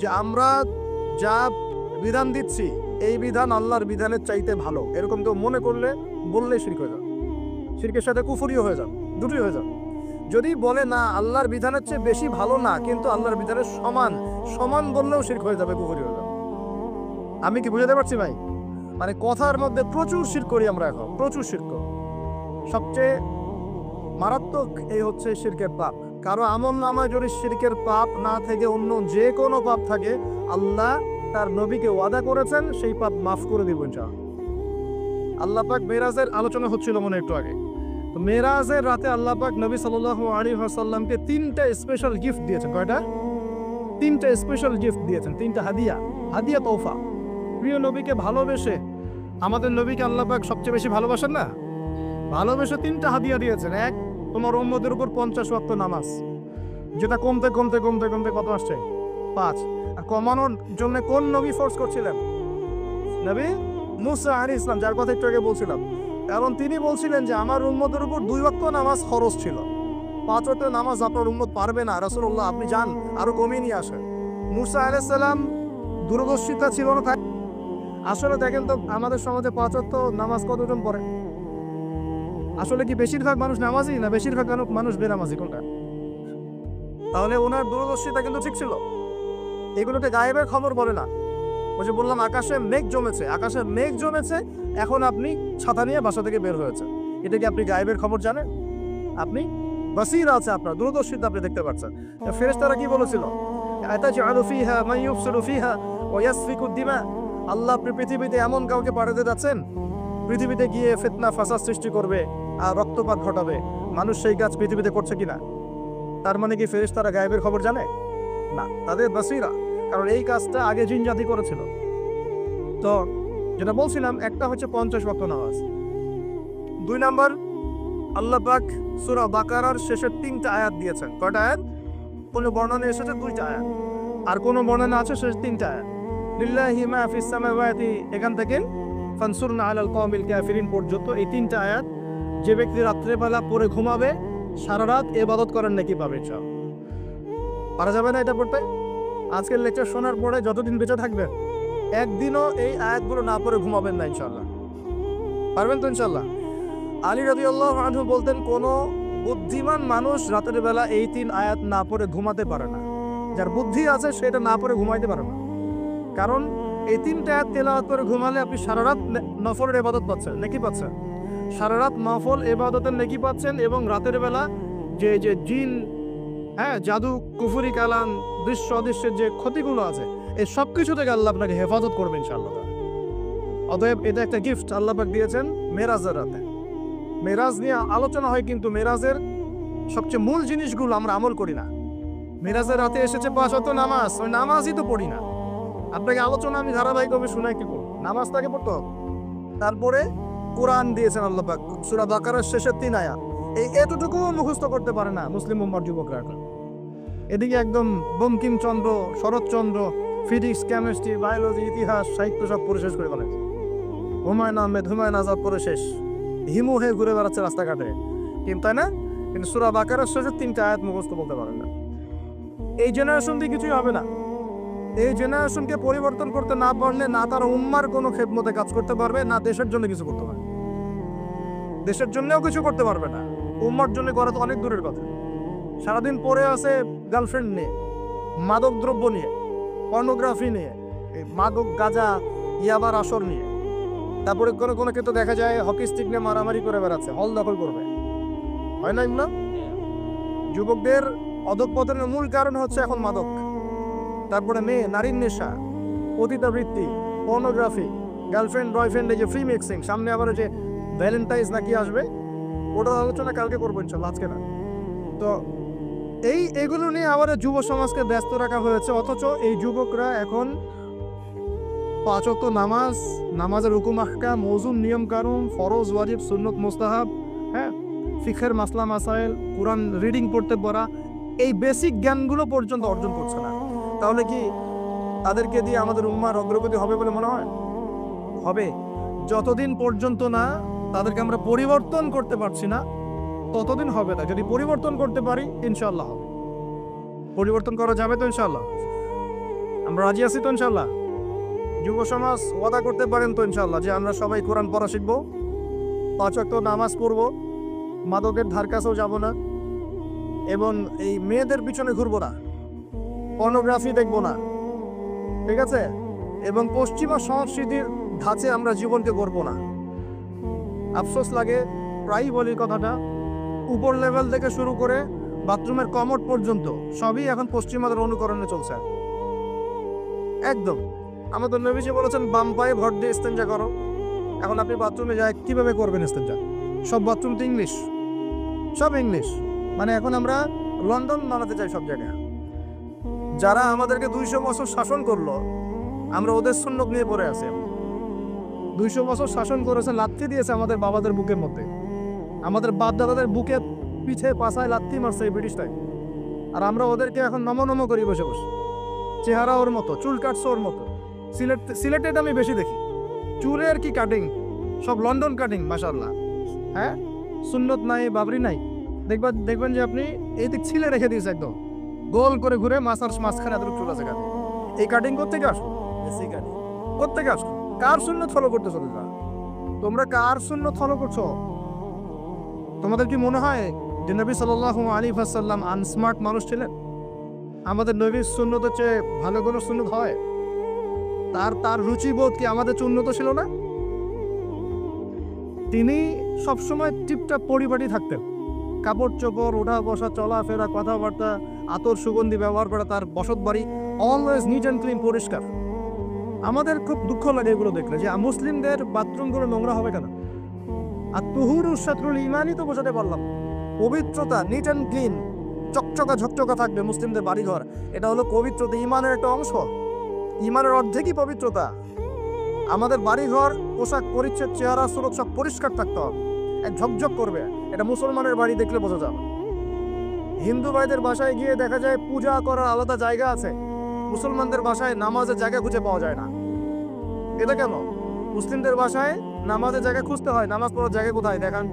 যে আমরা যা বিধান দিচ্ছি এই বিধান আল্লাহর বিধানের চাইতে ভালো, এরকম কেউ মনে করলে বললে শিরক হয়ে যাবে, শিরকের সাথে কুফরিও হয়ে যাবে, দুটোই হয়ে যাবে। যদি বলে না আল্লাহর বিধানের চেয়ে বেশি ভালো না, কিন্তু আল্লাহর বিধানের সমান, সমান বললেও শিরক হয়ে যাবে, কুফরি হয়ে যাবে। আমি কি বুঝাতে পারছি ভাই? মানে কথার মধ্যে প্রচুর শিরক করি আমরা, এখন প্রচুর শিরক। সবচেয়ে মারাত্মক এই হচ্ছে শিরকের পাপ। কারো আমল নামায় যদি শিরকের পাপ না থেকে অন্য যে কোনো পাপ থাকে, আল্লাহ তার নবীকে ওয়াদা করেছেন সেই পাপ মাফ করে দিব ইনশাআল্লাহ। আল্লাহ পাক মেরাজের আলোচনা হচ্ছিল মনে একটু আগে, তো মেরাজের রাতে আল্লাহ পাক নবী সাল্লাল্লাহু আলাইহি ওয়াসাল্লামকে 3টা স্পেশাল গিফট দিয়েছেন। কয়টা? 3টা স্পেশাল গিফট দিয়েছেন, 3টা হাদিয়া তোফা। প্রিয় নবীকে ভালোবেসে, আমাদের নবীকে আল্লাহ পাক সবচেয়ে বেশি ভালোবাসেন না, ভালোবেসে 3টা হাদিয়া দিয়েছেন। এক, তোমার উম্মতের উপর 50 ওয়াক্ত নামাজ, যেটা কমতে কমতে কমতে কমতে কত আসছে? 5। আর কমানোর জন্য কোন নবী ফোর্স করছিলেন? নবী মুসা আলাইহিস সালাম, যার কথা একটু আগে বলছিলাম। কারণ তিনি বলছিলেন যে আমার উম্মতের উপর 2 ওয়াক্ত নামাজ ফরজ ছিল, 5 ওয়াক্ত নামাজ আপনার উম্মত পারবে না রাসূলুল্লাহ, আপনি যান আরো কমিয়ে নিয়ে আসেন। মুসা আলাইহিস সালাম দূরদর্শিতা ছিল না। আসলে দেখেন তো আমাদের সমাজে 5 ওয়াক্ত নামাজ কতজন পড়ে? আসলে কি বেশিরভাগ মানুষ নামাজি না বেশিরভাগ মানুষ বেনামাজি, কোনটা? তাহলে ওনার দূরদর্শিতা কিন্তু ঠিক ছিল। এগুলোতে গায়েবের খবর বলে না। ওই যে বললাম আকাশে মেঘ জমেছে, এখন আপনি ছাতা নিয়ে বাসা থেকে বের হয়েছে, এটা কি আপনি গায়েবের খবর জানেন? আপনি বাসীরা আছে, আপনার দূরদর্শিতা আপনি দেখতে পাচ্ছেন। ফেরেশতারা কি বলেছিল? আতাজআলু ফিহা মান ইউফসিদু ফিহা ওয়া ইয়াসফিকু দিমা, আল্লাহ আপনি পৃথিবীতে এমন কাউকে পাঠাতে যাচ্ছেন পৃথিবীতে গিয়ে ফিতনা ফাসাদ সৃষ্টি করবে আর রক্তপাত ঘটাবে, মানুষ সেই কাজ পৃথিবীতে করছে কিনা? তার মানে কি ফেরেশতারা গায়েবের খবর জানে না? তাদের বাসীরা, কারণ এই কাজটা আগে জিন জাতি করেছিল। তো যেটা বলছিলাম, একটা হচ্ছে 50 ওয়াক্ত নামাজ। 2 নাম্বার, আল্লাহ পাক সূরা বাকারার শেষের 3টা আয়াত দিয়েছেন। কয়টা আয়াত? কোনো বর্ণনা এসেছে 2টা আয়াত, আর কোনো বর্ণনা আছে শেষ 3টা আয়াত। লিল্লাহি মা ফিস সামাওয়াতি, এখান থেকে ফানসুরনা আলাল কওমিল কাফিরিন পর্যন্ত এই 3টা আয়াত যে ব্যক্তি রাত্রেবেলা পড়ে ঘুমাবে সারা রাত ইবাদত করার নেকি পাবে। পারা যাবে না এটা পড়তে? আজকের লেকচার শোনার পরে যতদিন বেঁচে থাকবেন একদিনও এই আয়াতগুলো না পড়ে ঘুমাবেন না ইনশাআল্লাহ। পারবেন তো ইনশাআল্লাহ? আলী রাদিয়াল্লাহু আনহু বলতেন, কোনো বুদ্ধিমান মানুষ রাতের বেলা এই 3 আয়াত না পড়ে ঘুমাতে পারে না। যার বুদ্ধি আছে সেটা না পড়ে ঘুমাইতে পারে না। কারণ এই 3টা আয়াত তেলাওয়াত করে ঘুমালে আপনি সারা রাত নফলের ইবাদত পাচ্ছেন, নেকি পাচ্ছেন। সারা রাত নফল ইবাদতের নেকি পাচ্ছেন, এবং রাতের বেলা যে জিন, জাদু, কুফরি, কালাম, দৃশ্য অদৃশ্যের যে ক্ষতিগুলো আছে, এই সব কিছু থেকে আল্লাহ আপনাকে হেফাজত করবেন ইনশাআল্লাহ। অতএব এটা একটা গিফট আল্লাহ পাক দিয়েছেন মেরাজের রাতে। মেরাজ নিয়ে আলোচনা হয়, কিন্তু মেরাজের সবচেয়ে মূল জিনিসগুলো আমরা আমল করি না। মেরাজের রাতে এসেছে 5 ওয়াক্ত নামাজ, ওই নামাজই তো পড়ি না। আপনাকে আলোচনা আমি ধারাবাহিকভাবে শোনাই, কি করব? নামাজটাকে পড়তে হবে। তারপরে কোরআন দিয়েছেন আল্লাহ পাক, সূরা বাকারার শেষের 3 আয়াত। এতটুকু মুখস্থ করতে পারে না মুসলিম উম্মার যুবকরা। এদিকে একদম Bankimchandra, Saratchandra, physics, chemistry, biology, ইতিহাস, সাহিত্য সব পড়ে শেষ করে ফেলেছে। হুমায়ুন আহমেদ, হুমায়ুন আজাদ পড়ে শেষ, হিমু হয়ে ঘুরে বেড়াচ্ছে রাস্তাঘাটে, কিন্তু তাই না? কিন্তু সূরা বাকারার শেষের 3টা আয়াত মুখস্থ বলতে পারেন না। এই জেনারেশন দিয়ে কিছুই হবে না। এই জেনারেশনকে পরিবর্তন করতে না পারলে না তার উম্মার কোনো খেদমতে কাজ করতে পারবে, না দেশের জন্য কিছু করতে পারবে। দেশের জন্যও কিছু করতে পারবে না, উম্মার জন্য করা তো অনেক দূরের কথা। সারাদিন পড়ে আছে গার্লফ্রেন্ড নিয়ে, মাদক দ্রব্য নিয়ে, পর্নোগ্রাফি নিয়ে, মাদক, গাঁজা, ইয়াবার আসর নিয়ে। তারপরে কোনো ক্ষেত্রে দেখা যায় হকি স্টিক নিয়ে মারামারি করে বেড়াচ্ছে, হল দখল করবে, হয় না? যুবকদের অধঃপতনের মূল কারণ হচ্ছে এখন মাদক, তারপরে নারীর নেশা, পতিতাবৃত্তি, পর্নোগ্রাফি, গার্লফ্রেন্ড বয়ফ্রেন্ড, এই যে ফ্রি মিক্সিং। সামনে আবার যে ভ্যালেন্টাইন্স নাকি আসবে, ওটার আলোচনা কালকে করবো ইনশাআল্লাহ, আজকে না। তো এগুলো নিয়ে আবার যুব সমাজকে ব্যস্ত রাখা হয়েছে, অথচ এই যুবকরা এখন 5 ওয়াক্ত নামাজ, নামাজের হুকুম আহকাম, মওজুন, নিয়ম কানুন, ফরজ, ওয়াজিব, সুন্নত, মুস্তাহাব, ফিকহের মাসলা মাসাইল, কোরআন রিডিং পড়তে পড়া, এই বেসিক জ্ঞানগুলো পর্যন্ত অর্জন করছে না। তাহলে কি তাদেরকে দিয়ে আমাদের উম্মার অগ্রগতি হবে বলে মনে হয়? হবে। যতদিন পর্যন্ত না তাদেরকে আমরা পরিবর্তন করতে পারছি না, ততদিন হবে না। যদি পরিবর্তন করতে পারি ইনশাআল্লাহ হবে। পরিবর্তন করা যাবে তো ইনশাআল্লাহ? আমরা রাজি আছি তো ইনশাআল্লাহ? যুব সমাজ ওয়াদা করতে পারেন তো ইনশাআল্লাহ যে আমরা সবাই কোরআন পড়া শিখবো, 5 ওয়াক্ত নামাজ পড়বো, মাদকের ধার কাছেও যাব না, এবং এই মেয়েদের পিছনে ঘুরবো না, পর্নোগ্রাফি দেখবো না, ঠিক আছে? এবং পশ্চিমা সংস্কৃতির ধাঁচে আমরা জীবনকে গড়বো না। আফসোস লাগে, প্রায়ই বলি কথাটা, উপর লেভেল থেকে শুরু করে বাথরুমের কমোড পর্যন্ত সবই এখন পশ্চিমাদের অনুকরণে চলছে। একদম আমাদের নবীজি বলেছেন বাম পায়ে ভর দিয়ে ইস্তেঞ্জা করো। এখন আপনি বাথরুমে যায় কিভাবে করবেন ইস্তেঞ্জা? সব বাথরুম তো ইংলিশ, সব ইংলিশ। মানে এখন আমরা লন্ডন বানাতে চাই সব জায়গায়। যারা আমাদেরকে 200 বছর শাসন করলো, আমরা ওদের সুন্নত নিয়ে পড়ে আছি। 200 বছর শাসন করেছে, লাথি দিয়েছে আমাদের বাবাদের বুকের মধ্যে, আমাদের বাপ দাদাদের বুকে পিঠে পাছায় লাথি মারছে এই ব্রিটিশটাই। আর আমরা ওদেরকে এখন নম করি বসে বসে। চেহারা ওর মতো, চুল কাটছে ওর মতো। সিলেটেড আমি বেশি দেখি, চুলের কি কাটিং, সব লন্ডন কাটিং মাশাআল্লাহ। হ্যাঁ, সুন্নত নাই, বাবরি নাই। দেখবেন যে আপনি এই দিক ছিলে রেখে দিয়েছে একদম গোল করে ঘুরে মাঝখানে এতটুকু চুল আছে। এই কাটিং কোত্থেকে আসো? কোত্থেকে আসো? কার সুন্নত ফলো করতেছো তোমরা? তোমরা কার সুন্নত ফলো করছো? তোমাদের কি মনে হয় যে নবী সাল্লাল্লাহু আলাইহি ওয়াসাল্লাম আনস্মার্ট মানুষ ছিলেন? আমাদের নবীর সুন্নত হচ্ছে ভালো কোনো সুন্নত হয়? তার রুচিবোধ কি আমাদের চেয়ে উন্নত ছিল না? তিনি সবসময় টিপটাপ পরিপাটি থাকতেন। কাপড় চোপড়, ওঠা বসা, চলাফেরা, কথাবার্তা, আতর সুগন্ধি ব্যবহার করা, তার বসত বাড়ি অলওয়েজ নিট অ্যান্ড ক্লিন, পরিষ্কার। আমাদের খুব দুঃখ লাগে এগুলো দেখলে, যে মুসলিমদের বাথরুমগুলো নোংরা হবে কেন? আর তুহুরু শাতরুল ইমানই তো বোঝাতে পারলাম। পবিত্রতা, নিট অ্যান্ড ক্লিন, চকচকা ঝকচকা থাকবে মুসলিমদের বাড়িঘর। এটা হলো পবিত্রতা, ইমানের একটা অংশ। ইমানের অর্ধেকই পবিত্রতা। আমাদের বাড়িঘর, পোশাক পরিচ্ছদ, চেহারা সুরত সব পরিষ্কার থাকতে হবে, ঝকঝক করবে। এটা মুসলমানের বাড়ি দেখলে বোঝা যাবে। হিন্দু ভাইদের বাসায় গিয়ে দেখা যায় পূজা করার আলাদা জায়গা আছে, মুসলমানদের বাসায় নামাজের জায়গা খুঁজে পাওয়া যায় না। এটা কেন? মুসলিমদের বাসায় নামাজের জায়গা খুঁজতে হয়, নামাজ পড়ার জায়গা কোথায় দেখান?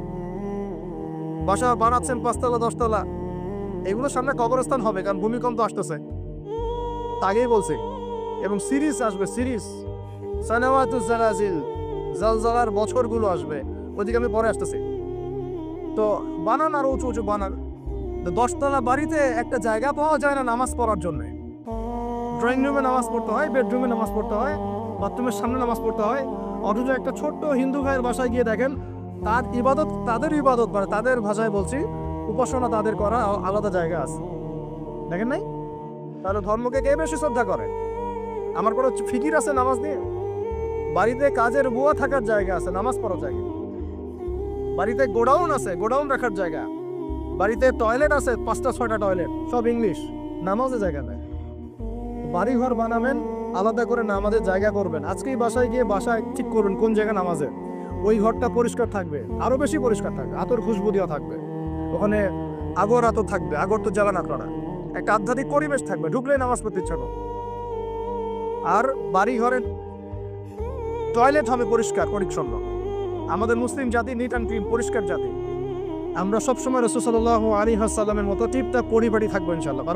বাসা বানাচ্ছেন 5 তলা 10 তলা, এগুলোর সামনে কবরস্থান হবে, কারণ ভূমিকম্প আসতেছে, আগেই বলছে। এবং সিরিজ আসবে, সিরিজ সানাওয়াতুজ জালাজিল, জালজালার বছরগুলো আসবে, ওদিকে আমি পরে আসতেছি। তো বানান আর উঁচু উঁচু বানান। 10 তলা বাড়িতে একটা জায়গা পাওয়া যায় না নামাজ পড়ার জন্য। ড্রয়িং রুমে নামাজ পড়তে হয়, বেডরুমে নামাজ পড়তে হয়, বাথরুমের সামনে নামাজ পড়তে হয়। অথচ একটা ছোট্ট হিন্দু ভাইয়ের বাসায় গিয়ে দেখেন তার ইবাদত, তাদের ইবাদত মানে তাদের ভাষায় বলছি উপাসনা, তাদের করা আলাদা জায়গা আছে। দেখেন নাই? তাহলে ধর্মকে কে বেশি শ্রদ্ধা করে? আমার কোনো ফিকির আছে নামাজ নিয়ে? বাড়িতে কাজের বুয়া থাকার জায়গা আছে, নামাজ পড়ার জায়গা। বাড়িতে গোডাউন আছে, গোডাউন রাখার জায়গা। বাড়িতে টয়লেট আছে, 5টা 6টা টয়লেট, সব ইংলিশ, নামাজের জায়গা নেই। বাড়ি ঘর বানাবেন, আলাদা করে নামাজের জায়গা করবেন। আজকেই বাসায় গিয়ে বাসায় ঠিক করবেন কোন জায়গা নামাজে। ওই ঘরটা পরিষ্কার থাকবে, আরো বেশি পরিষ্কার থাকবে, আতর খুশবু দেওয়া থাকবে, ওখানে আগর আতর থাকবে, আগর তো জ্বালান আপনারা, একটা আধ্যাত্মিক পরিবেশ থাকবে, ঢুকলেই নামাজ পড়তে ইচ্ছা করবে। আর বাড়ি ঘরের টয়লেট হবে পরিষ্কার পরিচ্ছন্ন। আমাদের মুসলিম জাতি নিট অ্যান্ড ক্লিন, পরিষ্কার জাতি। আমরা সবসময় রাসূল সাল্লাল্লাহু আলাইহি ওয়াসাল্লামের মতো টিপটাপ পরিপাটি থাকবো ইনশাআল্লাহ।